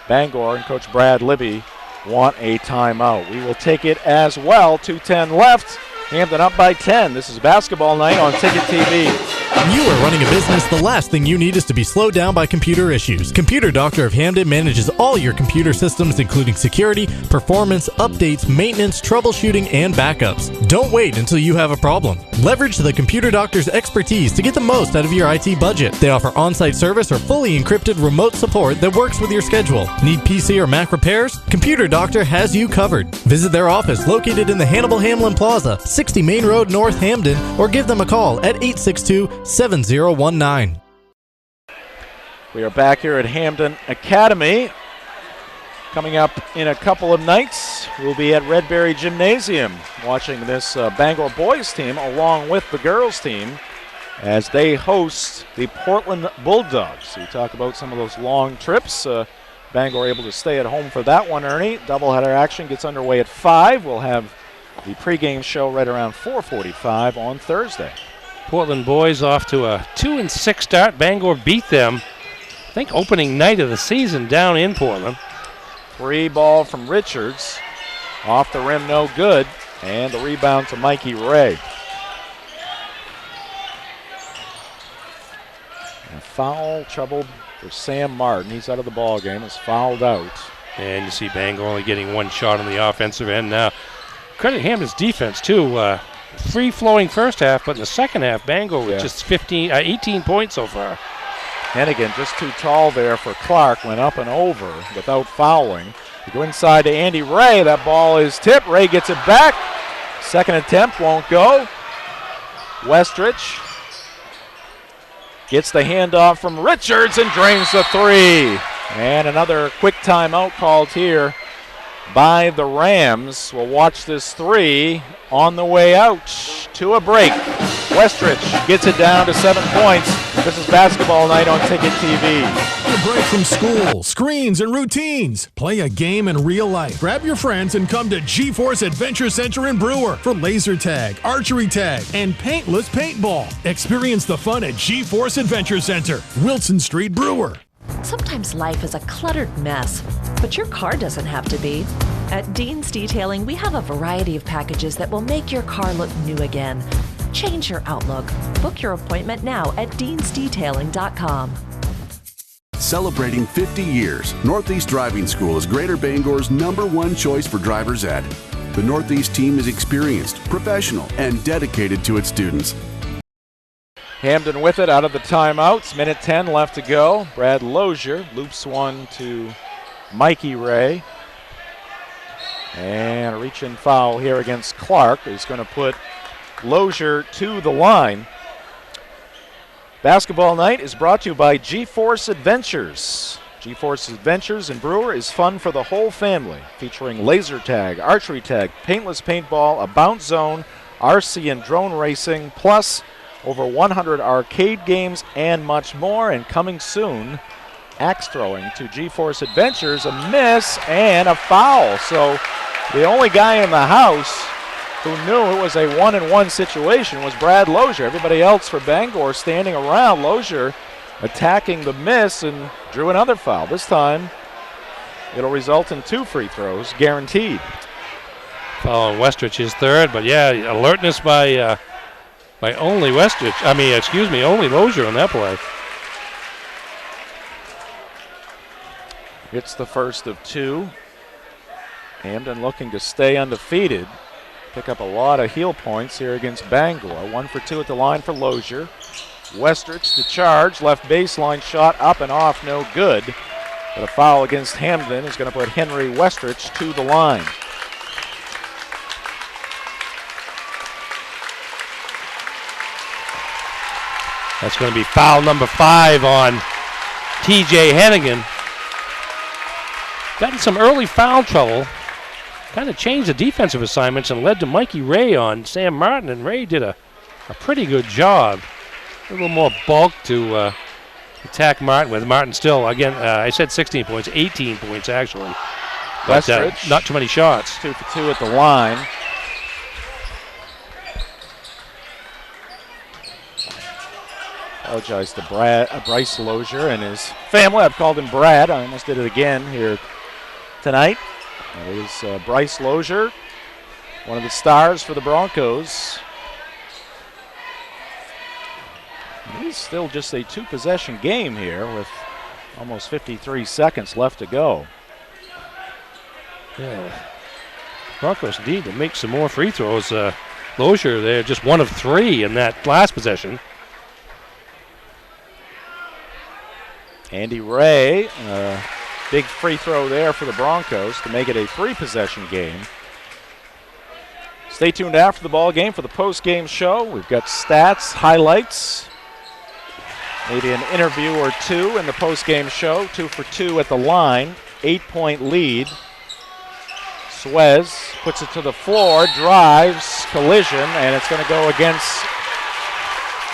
B: Bangor and Coach Brad Libby want a timeout. We will take it as well. 2:10 left. Hampden up by 10. This is basketball night on Ticket TV.
G: When you are running a business, the last thing you need is to be slowed down by computer issues. Computer Doctor of Hampden manages all your computer systems, including security, performance, updates, maintenance, troubleshooting, and backups. Don't wait until you have a problem. Leverage the Computer Doctor's expertise to get the most out of your IT budget. They offer on-site service or fully encrypted remote support that works with your schedule. Need PC or Mac repairs? Computer Doctor has you covered. Visit their office located in the Hannibal Hamlin Plaza, 60 Main Road, North Hampden, or give them a call at 862-7019.
B: We are back here at Hampden Academy. Coming up in a couple of nights, we'll be at Redberry Gymnasium watching this Bangor boys team along with the girls team as they host the Portland Bulldogs. We talk about some of those long trips. Bangor able to stay at home for that one, Ernie. Doubleheader action gets underway at 5. We'll have the pregame show right around 4:45 on Thursday.
C: Portland boys off to a 2-6 start. Bangor beat them, I think, opening night of the season down in Portland.
B: Free ball from Richards. Off the rim, no good. And the rebound to Mikey Ray. And foul trouble for Sam Martin. He's out of the ball game. Is fouled out.
C: And you see Bangor only getting one shot on the offensive end now. Credit Hampton's defense, too. Free-flowing first half, but in the second half, Bangor with just 18 points so far.
B: Hennigan just too tall there for Clark. Went up and over without fouling. You go inside to Andy Ray. That ball is tipped. Ray gets it back. Second attempt won't go. Westrich gets the handoff from Richards and drains the three. And another quick timeout called here by the Rams. We'll watch this three on the way out to a break. Westrich gets it down to 7 points. This is basketball night on Ticket TV.
M: A break from school, screens, and routines. Play a game in real life. Grab your friends and come to G-Force Adventure Center in Brewer for laser tag, archery tag, and paintless paintball. Experience the fun at G-Force Adventure Center, Wilson Street, Brewer.
H: Sometimes life is a cluttered mess, but your car doesn't have to be. At Dean's Detailing, we have a variety of packages that will make your car look new again. Change your outlook. Book your appointment now at deansdetailing.com.
I: Celebrating 50 years, Northeast Driving School is Greater Bangor's #1 choice for driver's ed. The Northeast team is experienced, professional, and dedicated to its students.
B: Hampden with it out of the timeouts. Minute 10 left to go. Brad Lozier loops one to Mikey Ray. And a reach-in foul here against Clark is going to put Lozier to the line. Basketball night is brought to you by G-Force Adventures. G-Force Adventures in Brewer is fun for the whole family, featuring laser tag, archery tag, paintless paintball, a bounce zone, RC and drone racing, plus over 100 arcade games and much more. And coming soon, axe throwing to G-Force Adventures, a miss and a foul. So the only guy in the house who knew it was a 1-and-1 situation was Brad Lozier. Everybody else for Bangor standing around. Lozier attacking the miss and drew another foul. This time it'll result in 2 free throws, guaranteed.
C: Foul on Westrich, his third, but yeah, alertness by only Westrich. Only Lozier on that play.
B: It's the first of 2. Hampden looking to stay undefeated. Pick up a lot of heel points here against Bangor. 1 for 2 at the line for Lozier. Westrich the charge, left baseline shot up and off, no good. But a foul against Hampden is going to put Henry Westrich to the line.
C: That's going to be foul number 5 on T.J. Hennigan. Got in some early foul trouble. Kind of changed the defensive assignments and led to Mikey Ray on Sam Martin, and Ray did a pretty good job. A little more bulk to attack Martin with. Martin still, again, I said 16 points, 18 points actually. But not too many shots.
B: 2 for 2 at the line. Apologize to Bryce Lozier and his family. I've called him Brad. I almost did it again here tonight. It is Bryce Lozier, one of the stars for the Broncos. It is still just a 2-possession game here with almost 53 seconds left to go.
C: Yeah. Broncos need to make some more free throws. Lozier there, just 1 of 3 in that last possession.
B: Andy Ray, big free throw there for the Broncos to make it a 3-possession game. Stay tuned after the ball game for the post-game show. We've got stats, highlights, maybe an interview or two in the post-game show. 2 for 2 at the line, 8-point lead. Suez puts it to the floor, drives, collision, and it's going to go against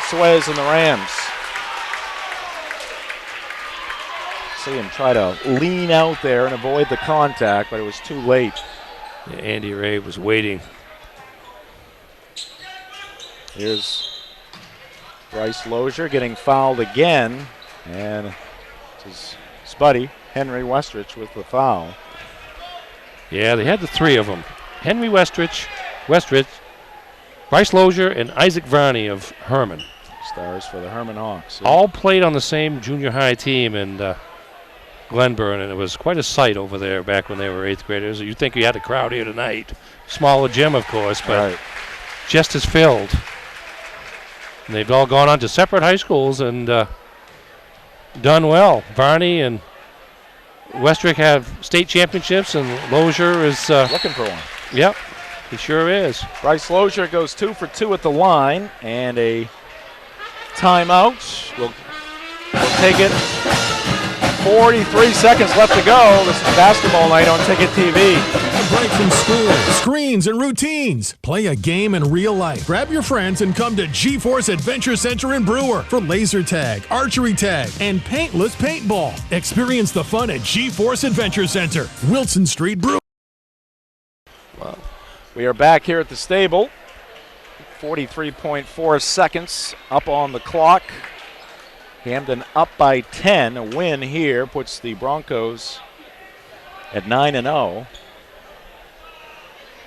B: Suez and the Rams. See him try to lean out there and avoid the contact, but it was too late.
C: Yeah, Andy Ray was waiting.
B: Here's Bryce Lozier getting fouled again, and it's his buddy, Henry Westrich, with the foul.
C: Yeah, they had the 3 of them. Henry Westrich, Bryce Lozier, and Isaac Varney of Herman.
B: Stars for the Herman Hawks.
C: Yeah. All played on the same junior high team in Glenburn, and it was quite a sight over there back when they were 8th graders. You'd think you had a crowd here tonight. Smaller gym, of course, but just as filled. And they've all gone on to separate high schools and done well. Varney and Westrich have state championships, and Lozier is
B: looking for one.
C: Yep, he sure is.
B: Bryce Lozier goes 2 for 2 at the line, and a timeout. We'll take it. 43 seconds left to go. This is basketball night on Ticket TV.
M: A break from school, screens, and routines. Play a game in real life. Grab your friends and come to G-Force Adventure Center in Brewer for laser tag, archery tag, and paintless paintball. Experience the fun at G-Force Adventure Center, Wilson Street, Brewer.
B: Wow. We are back here at the stable. 43.4 seconds up on the clock. Hampden up by 10. A win here puts the Broncos at 9-0.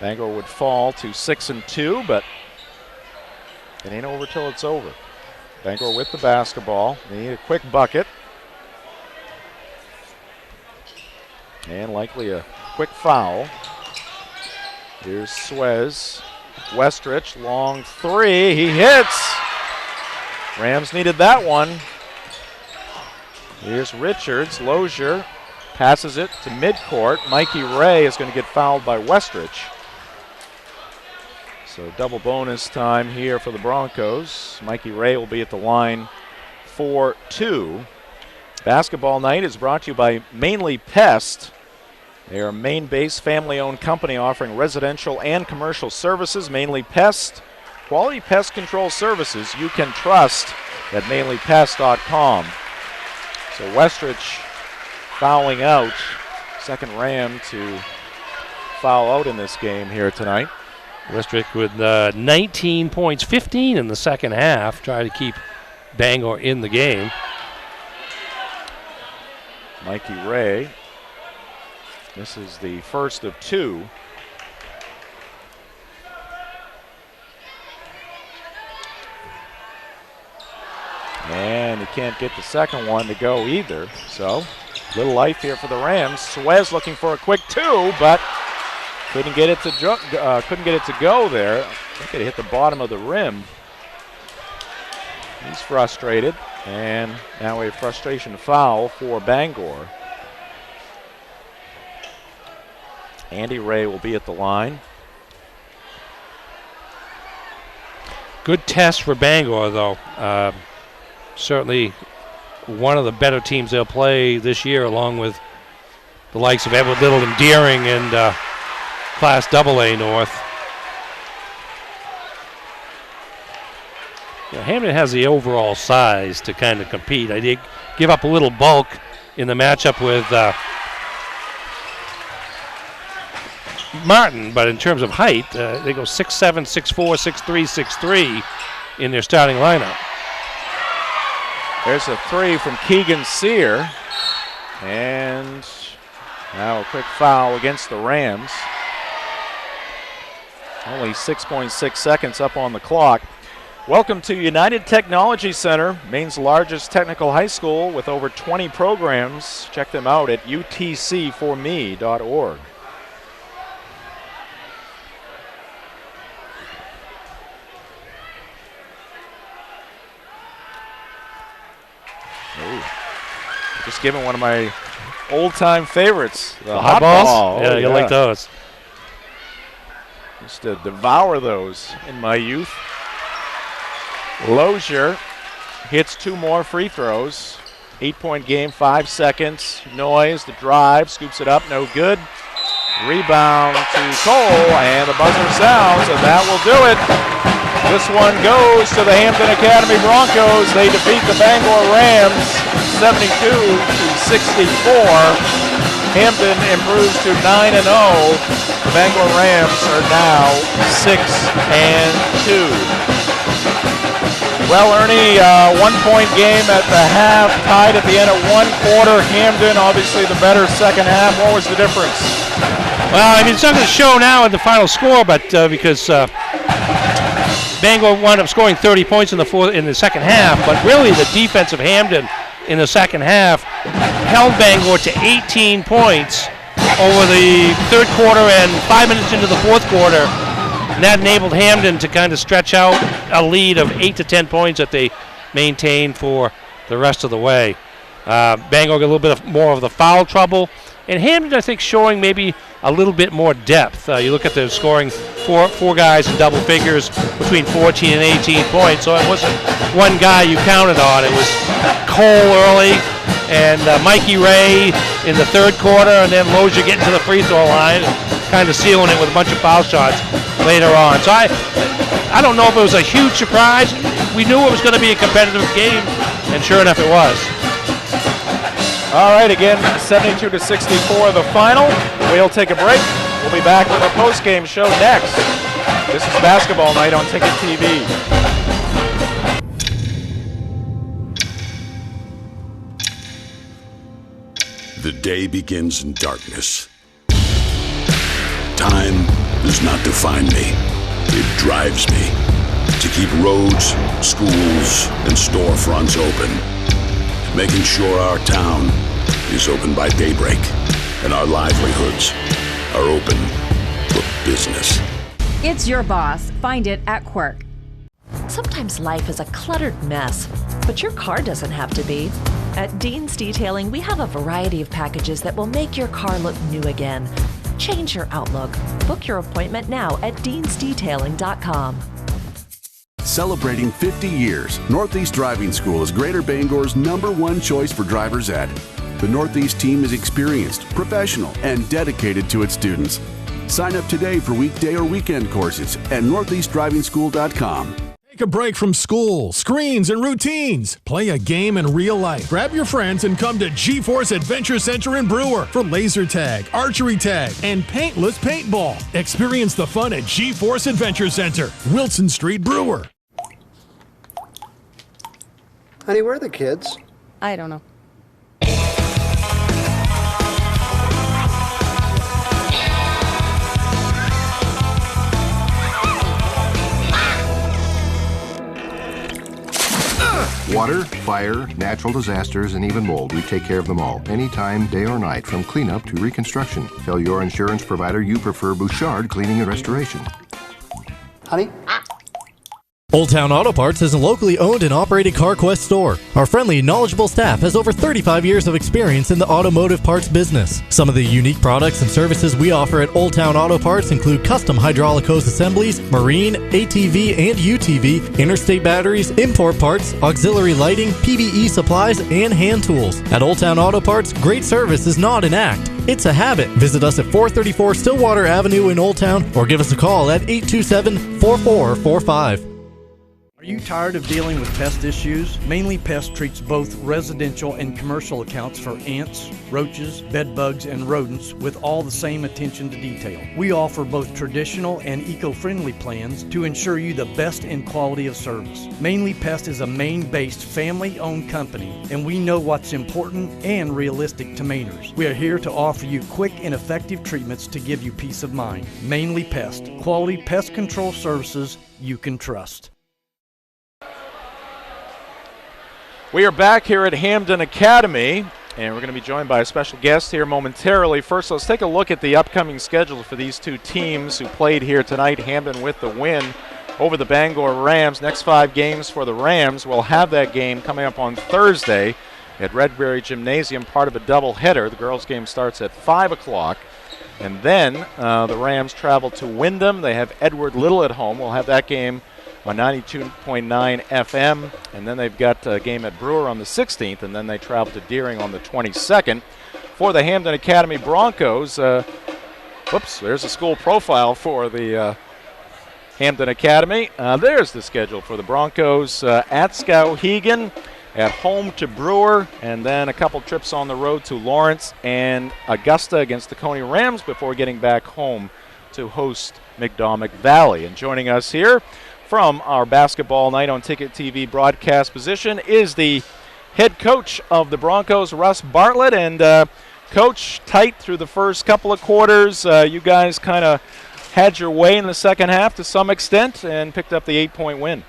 B: Bangor would fall to 6-2, but it ain't over till it's over. Bangor with the basketball. They need a quick bucket. And likely a quick foul. Here's Suez. Westrich, long 3. He hits. Rams needed that one. Here's Richards. Lozier passes it to midcourt. Mikey Ray is going to get fouled by Westrich. So double bonus time here for the Broncos. Mikey Ray will be at the line for 2. Basketball night is brought to you by Mainly Pest. They are a Maine-based family-owned company offering residential and commercial services. Mainly Pest, quality pest control services you can trust at mainlypest.com. So Westrich fouling out, second Ram to foul out in this game here tonight.
C: Westrich with 19 points, 15 in the second half, try to keep Bangor in the game.
B: Mikey Ray, this is the first of 2. And he can't get the second one to go either. So, little life here for the Rams. Suez looking for a quick 2, but couldn't get it to go there. I think it hit the bottom of the rim. He's frustrated, and now a frustration foul for Bangor. Andy Ray will be at the line.
C: Good test for Bangor, though. Certainly one of the better teams they'll play this year, along with the likes of Edward Little and Deering and Class AA North. Yeah, Hampden has the overall size to kind of compete. I did give up a little bulk in the matchup with Martin, but in terms of height, they go 6'7", 6'4", 6'3", 6'3" in their starting lineup.
B: There's a 3 from Keegan Sear. And now a quick foul against the Rams. Only 6.6 seconds up on the clock. Welcome to United Technology Center, Maine's largest technical high school with over 20 programs. Check them out at utcforme.org. Ooh. Just giving one of my old-time favorites, the hot
C: balls.
B: ball.
C: Yeah, you like those.
B: Used to devour those in my youth. Lozier hits 2 more free throws. 8-point game, 5 seconds. Noyes, the drive, scoops it up, no good. Rebound to Cole, and the buzzer sounds, and that will do it. This one goes to the Hampden Academy Broncos. They defeat the Bangor Rams 72-64. Hampden improves to 9-0. The Bangor Rams are now 6-2. Well, Ernie, 1-point game at the half, tied at the end of 1 quarter. Hampden, obviously the better second half. What was the difference?
C: Well, I mean, it's not going to show now in the final score, but because Bangor wound up scoring 30 points in the second half, but really the defense of Hampden in the second half held Bangor to 18 points over the third quarter and 5 minutes into the fourth quarter. And that enabled Hampden to kind of stretch out a lead of 8 to 10 points that they maintained for the rest of the way. Bangor got a little bit more of the foul trouble. And Hampden, I think, showing maybe a little bit more depth. You look at the scoring, four guys in double figures between 14 and 18 points. So it wasn't one guy you counted on. It was Cole early and Mikey Ray in the third quarter, and then Lozier getting to the free throw line and kind of sealing it with a bunch of foul shots later on. So I don't know if it was a huge surprise. We knew it was going to be a competitive game, and sure enough it was.
B: All right, again, 72-64 the final. We'll take a break. We'll be back with our post-game show next. This is Basketball Night on Ticket TV.
K: The day begins in darkness. Time does not define me. It drives me to keep roads, schools, and storefronts open, making sure our town is open by daybreak and our livelihoods are open for business.
L: It's your boss. Find it at Quirk.
H: Sometimes life is a cluttered mess, but your car doesn't have to be. At Dean's Detailing, we have a variety of packages that will make your car look new again. Change your outlook. Book your appointment now at deansdetailing.com.
I: Celebrating 50 years, Northeast Driving School is Greater Bangor's #1 choice for driver's ed. The Northeast team is experienced, professional, and dedicated to its students. Sign up today for weekday or weekend courses at northeastdrivingschool.com.
M: Take a break from school, screens, and routines. Play a game in real life. Grab your friends and come to G-Force Adventure Center in Brewer for laser tag, archery tag, and paintless paintball. Experience the fun at G-Force Adventure Center, Wilson Street, Brewer.
E: Honey, where are the kids?
L: I don't know.
F: Water, fire, natural disasters, and even mold, we take care of them all, anytime, day or night, from cleanup to reconstruction. Tell your insurance provider you prefer Bouchard Cleaning and Restoration.
E: Honey?
G: Old Town Auto Parts is a locally owned and operated CarQuest store. Our friendly, knowledgeable staff has over 35 years of experience in the automotive parts business. Some of the unique products and services we offer at Old Town Auto Parts include custom hydraulic hose assemblies, marine, ATV and UTV, interstate batteries, import parts, auxiliary lighting, PVE supplies, and hand tools. At Old Town Auto Parts, great service is not an act. It's a habit. Visit us at 434 Stillwater Avenue in Old Town or give us a call at 827-4445.
T: Are you tired of dealing with pest issues? Mainly Pest treats both residential and commercial accounts for ants, roaches, bed bugs, and rodents with all the same attention to detail. We offer both traditional and eco-friendly plans to ensure you the best in quality of service. Mainly Pest is a Maine-based family-owned company, and we know what's important and realistic to Mainers. We are here to offer you quick and effective treatments to give you peace of mind. Mainly Pest, quality pest control services you can trust.
B: We are back here at Hampden Academy, and we're going to be joined by a special guest here momentarily. First, let's take a look at the upcoming schedule for these two teams who played here tonight. Hampden with the win over the Bangor Rams. Next 5 games for the Rams. We'll have that game coming up on Thursday at Redberry Gymnasium, part of a doubleheader. The girls' game starts at 5 o'clock. And then the Rams travel to Windham. They have Edward Little at home. We'll have that game on 92.9 FM. And then they've got a game at Brewer on the 16th. And then they travel to Deering on the 22nd. For the Hampden Academy Broncos, whoops, there's a school profile for the Hampden Academy. There's the schedule for the Broncos. At Skowhegan, at home to Brewer, and then a couple trips on the road to Lawrence and Augusta against the Coney Rams before getting back home to host McDomick Valley. And joining us here from our Basketball Night on Ticket TV broadcast position is the head coach of the Broncos, Russ Bartlett. And Coach, tight through the first couple of quarters. You guys kind of had your way in the second half to some extent and picked up the 8-point win.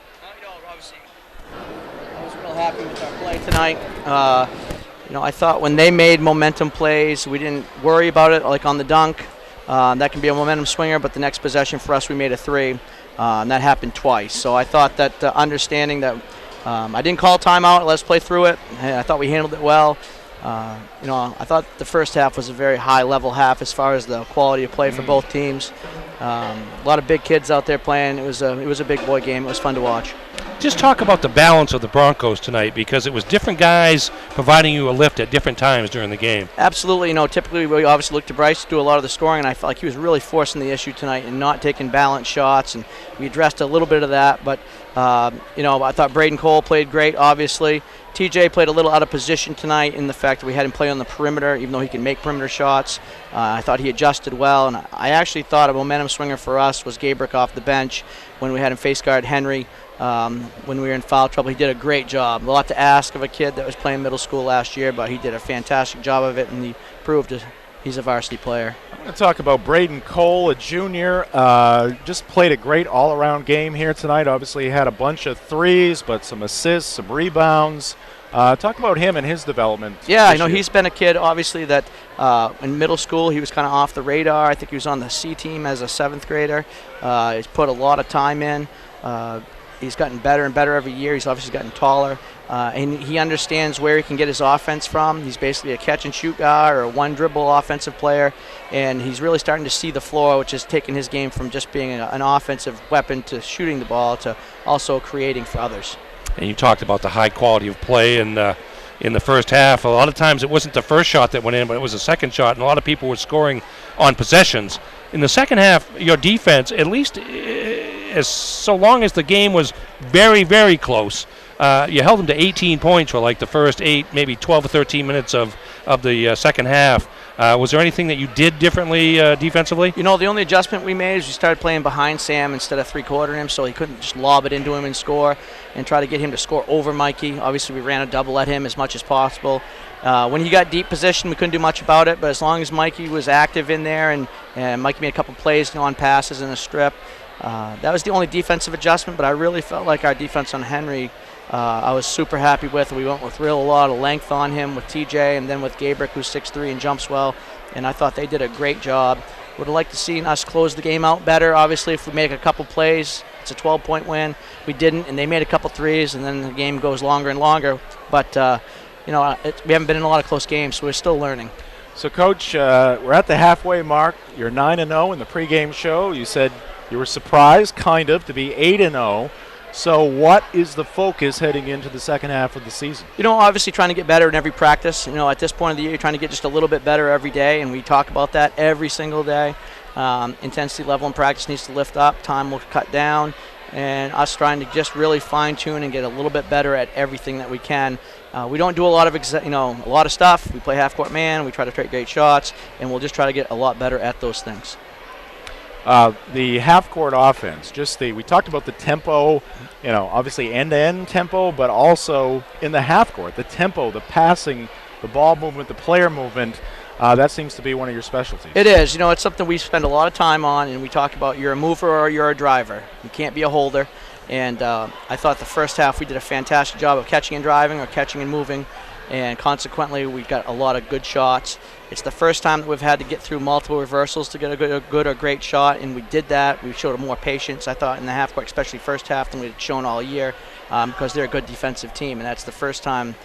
P: Happy with our play tonight. I thought when they made momentum plays, we didn't worry about it, like on the dunk. That can be a momentum swinger, but the next possession for us, we made a 3, and that happened twice. So I thought that understanding that I didn't call timeout, let's play through it. I thought we handled it well. I thought the first half was a very high-level half as far as the quality of play for both teams. A lot of big kids out there playing. It was a big boy game. It was fun to watch.
C: Just talk about the balance of the Broncos tonight, because it was different guys providing you a lift at different times during the game.
P: Absolutely. Typically we obviously look to Bryce to do a lot of the scoring, and I felt like he was really forcing the issue tonight and not taking balanced shots, and we addressed a little bit of that. But, I thought Braden Cole played great, obviously. TJ played a little out of position tonight in the fact that we had him play on the perimeter, even though he can make perimeter shots. I thought he adjusted well, and I actually thought a momentum swinger for us was Gabrick off the bench when we had him face guard Henry. When we were in foul trouble, he did a great job. A lot to ask of a kid that was playing middle school last year, but he did a fantastic job of it, and he proved he's a varsity player.
B: I'm going to talk about Braden Cole, a junior. Just played a great all-around game here tonight. Obviously, he had a bunch of threes, but some assists, some rebounds. Talk about him and his development.
P: Yeah, he's been a kid, obviously, that in middle school he was kind of off the radar. I think he was on the C team as a 7th grader. He's put a lot of time in. He's gotten better and better every year. He's obviously gotten taller. And he understands where he can get his offense from. He's basically a catch-and-shoot guy or a one-dribble offensive player. And he's really starting to see the floor, which is taking his game from just being an offensive weapon to shooting the ball to also creating for others.
C: And you talked about the high quality of play in the first half. A lot of times it wasn't the first shot that went in, but it was the second shot, and a lot of people were scoring on possessions. In the second half, your defense, at least so long as the game was very, very close, you held them to 18 points for like the first 8, maybe 12 or 13 minutes of the second half. Was there anything that you did differently defensively?
P: The only adjustment we made is we started playing behind Sam instead of three-quartering him, so he couldn't just lob it into him and score and try to get him to score over Mikey. Obviously, we ran a double at him as much as possible. When he got deep position, we couldn't do much about it, but as long as Mikey was active in there and Mikey made a couple plays on passes in a strip, that was the only defensive adjustment, but I really felt like our defense on Henry I was super happy with. We went with a lot of length on him with TJ and then with Gabrick, who's 6'3" and jumps well, and I thought they did a great job. Would have liked to see us close the game out better. Obviously, if we make a couple plays, it's a 12-point win. We didn't, and they made a couple threes, and then the game goes longer and longer. But, we haven't been in a lot of close games, so we're still learning.
B: So, Coach, we're at the halfway mark. You're 9-0 in the pregame show. You said you were surprised, kind of, to be 8-0. So what is the focus heading into the second half of the season?
P: Obviously trying to get better in every practice. At this point of the year, you're trying to get just a little bit better every day, and we talk about that every single day. Intensity level in practice needs to lift up. Time will cut down, and us trying to just really fine-tune and get a little bit better at everything that we can. We don't do a lot of stuff. We play half-court man. We try to take great shots, and we'll just try to get a lot better at those things.
B: The half-court offense, we talked about the tempo, obviously end-to-end tempo, but also in the half-court, the tempo, the passing, the ball movement, the player movement, that seems to be one of your specialties.
P: It is. It's something we spend a lot of time on, and we talk about you're a mover or you're a driver. You can't be a holder. And I thought the first half we did a fantastic job of catching and driving or catching and moving, and consequently we got a lot of good shots. It's the first time that we've had to get through multiple reversals to get a good or great shot, and we did that. We showed more patience, I thought, in the half court, especially first half, than we'd shown all year, because they're a good defensive team, and that's the first time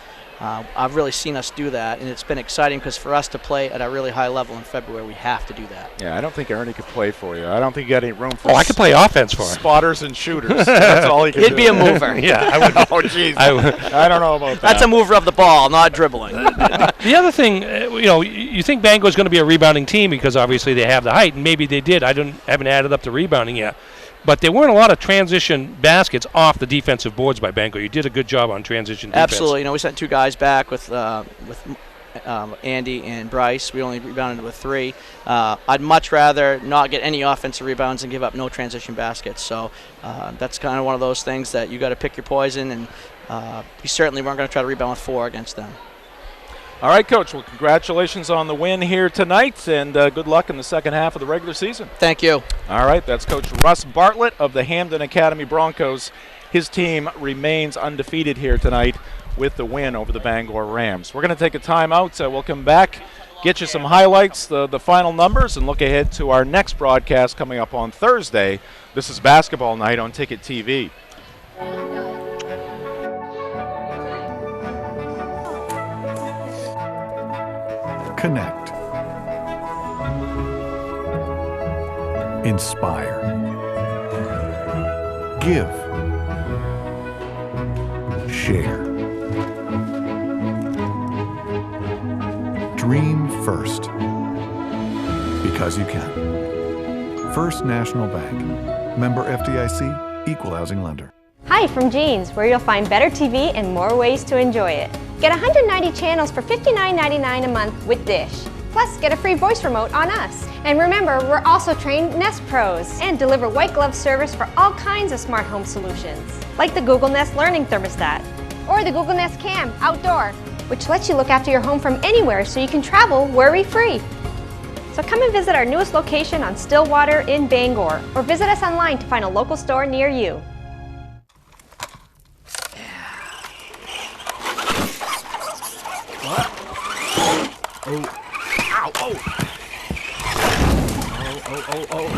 P: I've really seen us do that, and it's been exciting because for us to play at a really high level in February, we have to do that.
B: Yeah, I don't think Ernie could play for you. I don't think you got any room for.
C: Oh, I could play offense for him.
B: Spotters and shooters. That's all he could do.
P: He'd be a mover.
C: Yeah, I would.
B: Oh, jeez. I don't know about that.
P: That's a mover of the ball, not dribbling.
C: The other thing, you think Bangor's going to be a rebounding team because obviously they have the height, and maybe they did. I haven't added up the rebounding yet. But there weren't a lot of transition baskets off the defensive boards by Bangor. You did a good job on transition defense.
P: Absolutely. We sent 2 guys back with Andy and Bryce. We only rebounded with 3. I'd much rather not get any offensive rebounds and give up no transition baskets. So that's kind of one of those things that you got to pick your poison, and we certainly weren't going to try to rebound with 4 against them.
B: All right, Coach. Well, congratulations on the win here tonight, and good luck in the second half of the regular season.
P: Thank you.
B: All right, that's Coach Russ Bartlett of the Hampden Academy Broncos. His team remains undefeated here tonight with the win over the Bangor Rams. We're going to take a timeout. We'll come back, get you some highlights, the final numbers, and look ahead to our next broadcast coming up on Thursday. This is Basketball Night on Ticket TV.
U: Connect. Inspire. Give. Share. Dream first. Because you can. First National Bank. Member FDIC, Equal Housing Lender.
Q: Hi from Jeans, where you'll find better TV and more ways to enjoy it. Get 190 channels for $59.99 a month with Dish. Plus, get a free voice remote on us. And remember, we're also trained Nest Pros and deliver white glove service for all kinds of smart home solutions, like the Google Nest Learning Thermostat or the Google Nest Cam Outdoor, which lets you look after your home from anywhere so you can travel worry-free. So come and visit our newest location on Stillwater in Bangor, or visit us online to find a local store near you.
S: Oh. Ow. Oh. Oh.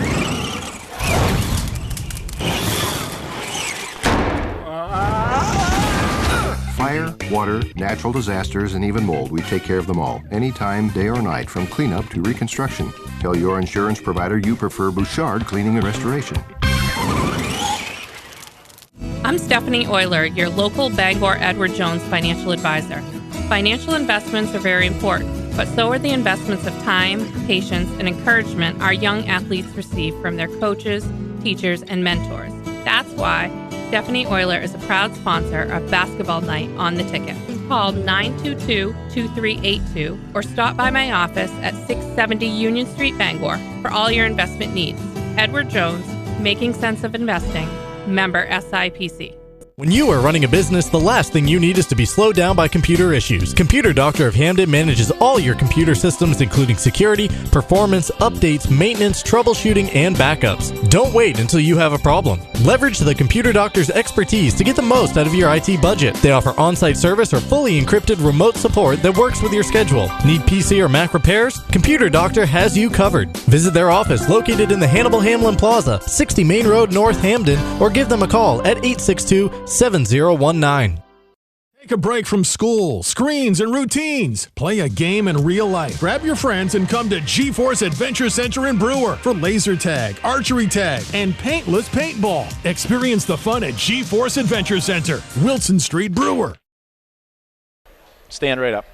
F: Fire, water, natural disasters, and even mold, we take care of them all, anytime, day or night, from cleanup to reconstruction. Tell your insurance provider you prefer Bouchard Cleaning and Restoration.
R: I'm Stephanie Euler, your local Bangor Edward Jones financial advisor. Financial investments are very important, but so are the investments of time, patience, and encouragement our young athletes receive from their coaches, teachers, and mentors. That's why Stephanie Euler is a proud sponsor of Basketball Night on the Ticket. Call 922-2382 or stop by my office at 670 Union Street, Bangor for all your investment needs. Edward Jones, making sense of investing. Member SIPC.
G: When you are running a business, the last thing you need is to be slowed down by computer issues. Computer Doctor of Hampden manages all your computer systems, including security, performance, updates, maintenance, troubleshooting, and backups. Don't wait until you have a problem. Leverage the Computer Doctor's expertise to get the most out of your IT budget. They offer on-site service or fully encrypted remote support that works with your schedule. Need PC or Mac repairs? Computer Doctor has you covered. Visit their office located in the Hannibal Hamlin Plaza, 60 Main Road, North Hampden, or give them a call at 862-7019.
M: Take a break from school, screens, and routines. Play a game in real life. Grab your friends and come to G-Force Adventure Center in Brewer for laser tag, archery tag, and paintless paintball. Experience the fun at G-Force Adventure Center, Wilson Street, Brewer.
B: Stand right up.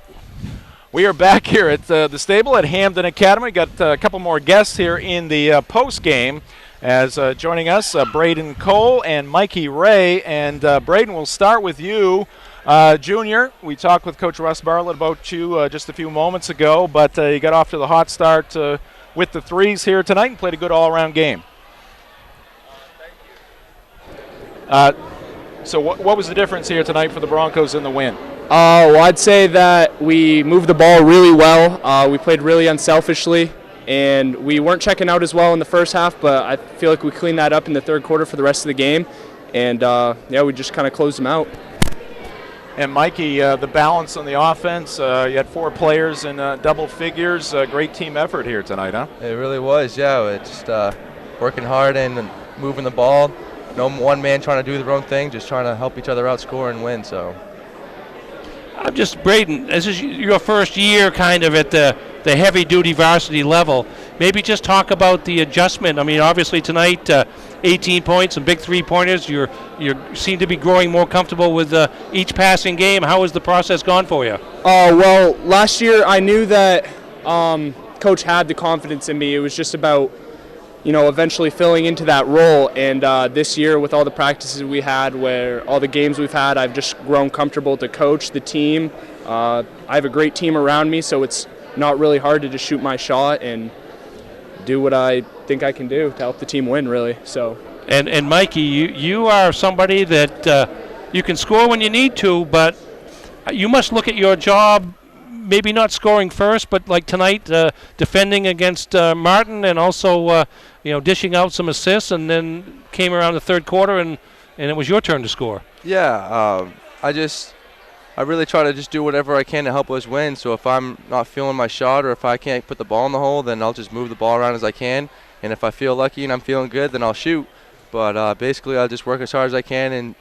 B: We are back here at the stable at Hampden Academy. Got a couple more guests here in the post game. As joining us, Braden Cole and Mikey Ray. And Braden, we'll start with you. Junior, we talked with Coach Russ Bartlett about you just a few moments ago, but you got off to the hot start with the threes here tonight and played a good all-around game. So what was the difference here tonight for the Broncos in the win?
D: Well, I'd say that we moved the ball really well. We played really unselfishly. And we weren't checking out as well in the first half, but I feel like we cleaned that up in the third quarter for the rest of the game. and we just kind of closed them out.
B: And Mikey, the balance on the offense, you had 4 players in double figures. Great team effort here tonight, huh?
O: It really was, yeah. It's just working hard and moving the ball. No one man trying to do their own thing, just trying to help each other out, score, and win. So,
C: I'm just, Braden, this is your first year kind of at the heavy-duty varsity level. Maybe just talk about the adjustment. I mean, obviously tonight, 18 points and big three-pointers. You seem to be growing more comfortable with each passing game. How has the process gone for you?
D: Well, last year I knew that Coach had the confidence in me. It was just about, eventually filling into that role. And this year, with all the practices we had, where all the games we've had, I've just grown comfortable to coach the team. I have a great team around me, so it's not really hard to just shoot my shot and do what I think I can do to help the team win, really. So.
C: And Mikey, you are somebody that you can score when you need to, but you must look at your job, maybe not scoring first, but like tonight, defending against Martin, and also dishing out some assists, and then came around the third quarter and it was your turn to score.
O: Yeah, I really try to just do whatever I can to help us win. So if I'm not feeling my shot, or if I can't put the ball in the hole, then I'll just move the ball around as I can. And if I feel lucky and I'm feeling good, then I'll shoot. But basically, I'll just work as hard as I can and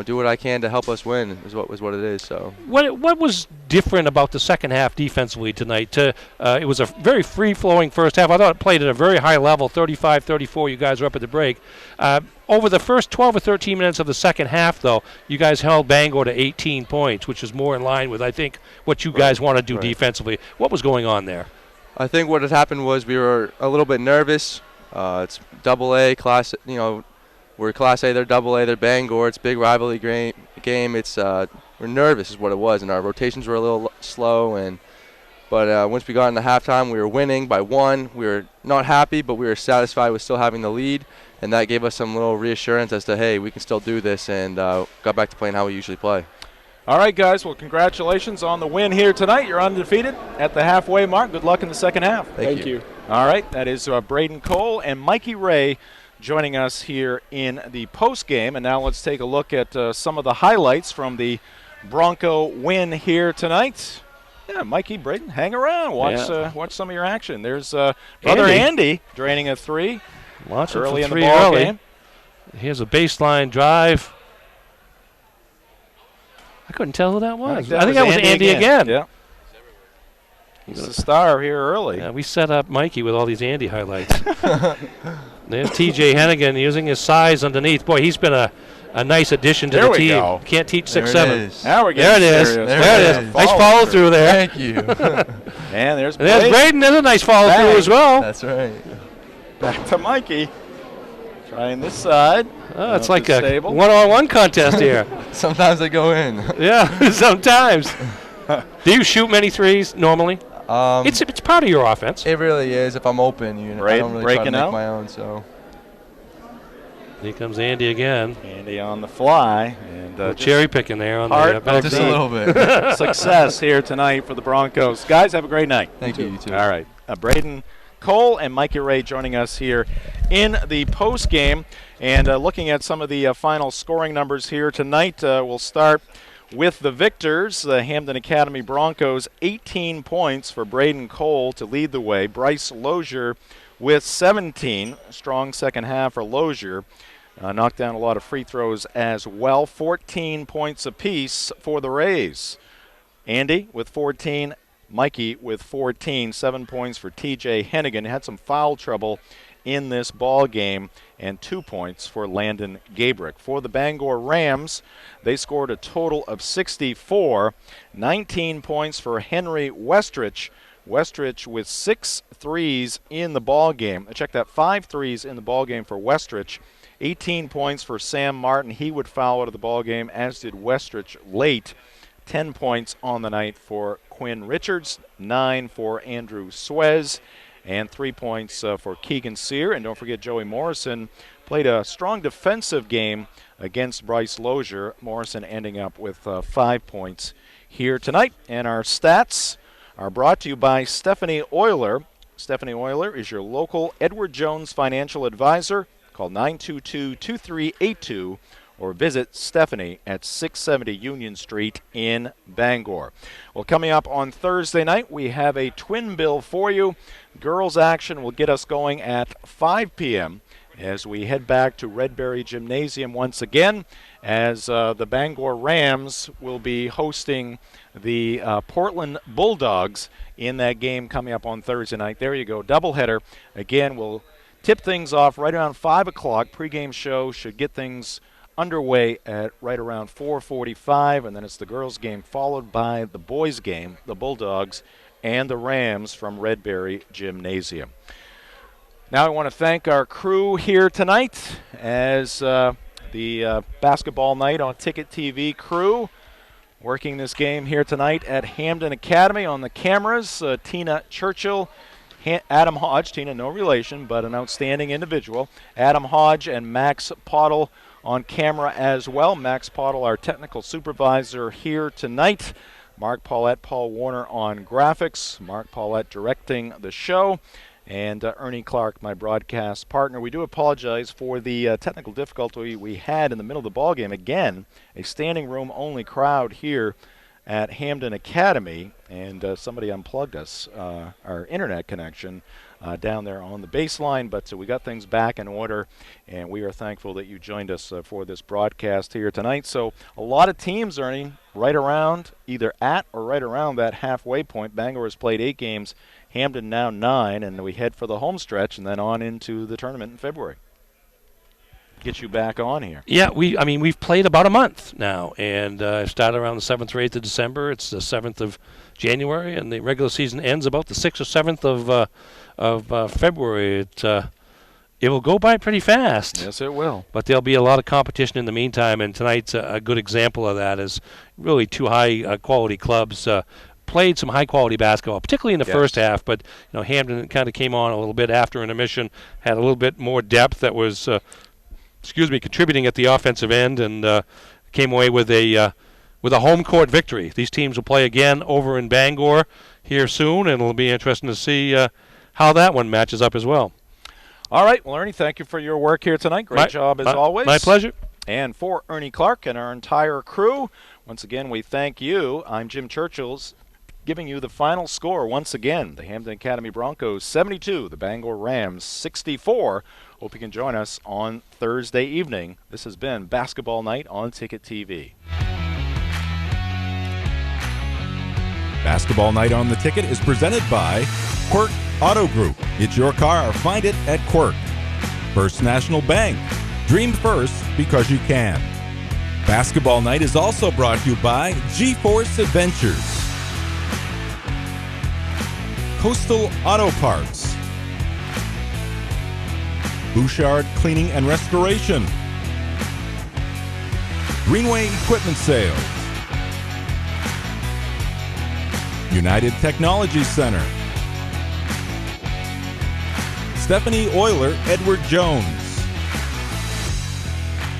O: do what I can to help us win. Is what it is. So
C: what was different about the second half defensively tonight? It was a very free-flowing first half. I thought it played at a very high level, 35-34. You guys were up at the break. Over the first 12 or 13 minutes of the second half, though, you guys held Bangor to 18 points, which is more in line with, I think, what you guys want to do defensively. What was going on there?
O: I think what had happened was we were a little bit nervous. It's Double-A class, we're Class A, they're Double-A, they're Bangor. It's a big rivalry game. It's we're nervous is what it was, and our rotations were a little slow. But once we got into halftime, we were winning by 1. We were not happy, but we were satisfied with still having the lead. And that gave us some little reassurance as to, hey, we can still do this, and got back to playing how we usually play.
B: All right, guys. Well, congratulations on the win here tonight. You're undefeated at the halfway mark. Good luck in the second half.
O: Thank you.
B: All right. That is Braden Cole and Mikey Ray joining us here in the postgame. And now let's take a look at some of the highlights from the Bronco win here tonight. Yeah, Mikey, Braden, hang around. Watch some of your action. There's brother Andy draining a 3.
C: Watch
B: early in the
C: three
B: ball
C: early.
B: game.
C: Here's a baseline drive. I couldn't tell who that was. I think that was Andy again.
B: Yeah. He's the star here early.
C: Yeah, we set up Mikey with all these Andy highlights. There's T.J. Hennigan using his size underneath. Boy, he's been a nice addition to the team.
B: Go.
C: Can't teach 6'7".
B: Now we're
C: there it is. There it is. Nice follow through there.
O: Thank you.
B: And there's
C: Braden. There's a nice follow through as well.
O: That's right.
B: Back to Mikey. Trying this side.
C: Oh, it's like a one-on-one contest here.
O: Sometimes they go in.
C: Yeah, sometimes. Do you shoot many threes normally? It's part of your offense.
O: It really is. If I'm open, I don't really try to make my own. So
C: here comes Andy again.
B: Andy on the fly, and
C: cherry picking there on the back.
O: Just a little bit.
B: Success here tonight for the Broncos. Guys, have a great night.
O: Thank you. You too.
B: All right, Braden Cole and Mikey Ray joining us here in the post game, and looking at some of the final scoring numbers here tonight. We'll start with the victors, the Hampden Academy Broncos, 18 points for Braden Cole to lead the way. Bryce Lozier with 17. Strong second half for Lozier. Knocked down a lot of free throws as well. 14 points apiece for the Rays. Andy with 14. Mikey with 14. 7 points for T.J. Hennigan. Had some foul trouble in this ball game, and 2 points for Landon Gabrick. For the Bangor Rams, they scored a total of 64. 19 points for Henry Westrich. Westrich with 6 threes in the ball game. Check that, 5 threes in the ball game for Westrich. 18 points for Sam Martin. He would foul out of the ball game, as did Westrich late. 10 points on the night for Quinn Richards. 9 for Andrew Suez. And 3 points for Keegan Sear. And don't forget, Joey Morrison played a strong defensive game against Bryce Lozier. Morrison ending up with 5 points here tonight. And our stats are brought to you by Stephanie Euler. Stephanie Euler is your local Edward Jones financial advisor. Call 922-2382 or visit Stephanie at 670 Union Street in Bangor. Well, coming up on Thursday night, we have a twin bill for you. Girls action will get us going at 5 p.m. as we head back to Redberry Gymnasium once again, as the Bangor Rams will be hosting the Portland Bulldogs in that game coming up on Thursday night. There you go, doubleheader. Again, we'll tip things off right around 5 o'clock. Pre-game show should get things underway at right around 4:45, and then it's the girls' game followed by the boys' game, the Bulldogs and the Rams from Redberry Gymnasium. Now I want to thank our crew here tonight as the basketball night on Ticket TV crew working this game here tonight at Hampden Academy. On the cameras, Tina Churchill, Adam Hodge, Tina no relation, but an outstanding individual, Adam Hodge and Max Pottle on camera as well. Max Pottle, our technical supervisor here tonight. Mark Paulette, Paul Warner on graphics. Mark Paulette directing the show. And Ernie Clark, my broadcast partner. We do apologize for the technical difficulty we had in the middle of the ball game. Again, a standing room only crowd here at Hampden Academy, and somebody unplugged us, our internet connection, down there on the baseline, but we got things back in order, and we are thankful that you joined us for this broadcast here tonight. So a lot of teams, Ernie, right around, either at or right around that halfway point. Bangor has played 8 games, Hampden now 9, and we head for the home stretch and then on into the tournament in February. Get you back on here.
C: Yeah, we've played about a month now, and started around the 7th or 8th of December. It's the 7th of January, and the regular season ends about the 6th or 7th of February. It will go by pretty fast.
B: Yes, it will.
C: But there'll be a lot of competition in the meantime, and tonight's a good example of that. Is really 2 high-quality clubs played some high-quality basketball, particularly in the first half. But Hampden kind of came on a little bit after intermission, had a little bit more depth that was contributing at the offensive end, and came away with a home court victory. These teams will play again over in Bangor here soon, and it'll be interesting to see how that one matches up as well.
B: All right, well, Ernie, thank you for your work here tonight. Great job as always.
C: My pleasure.
B: And for Ernie Clark and our entire crew, once again, we thank you. I'm Jim Churchill's giving you the final score once again. The Hampden Academy Broncos 72, the Bangor Rams 64. Hope you can join us on Thursday evening. This has been Basketball Night on Ticket TV.
A: Basketball Night on the Ticket is presented by Quirk Auto Group. It's your car. Find it at Quirk. First National Bank. Dream first because you can. Basketball Night is also brought to you by G-Force Adventures. Coastal Auto Parts. Bouchard Cleaning and Restoration. Greenway Equipment Sales. United Technology Center. Stephanie Euler, Edward Jones.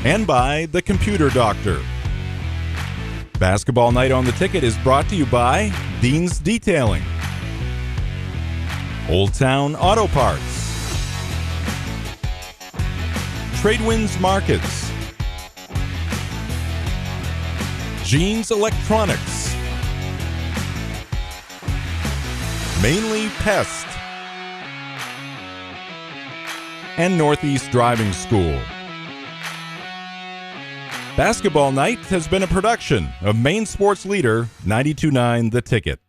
A: And by The Computer Doctor. Basketball Night on the Ticket is brought to you by Dean's Detailing. Old Town Auto Parts. Tradewinds Markets. Jeans Electronics. Mainly Pest. And Northeast Driving School. Basketball Night has been a production of Maine Sports Leader 92.9 The Ticket.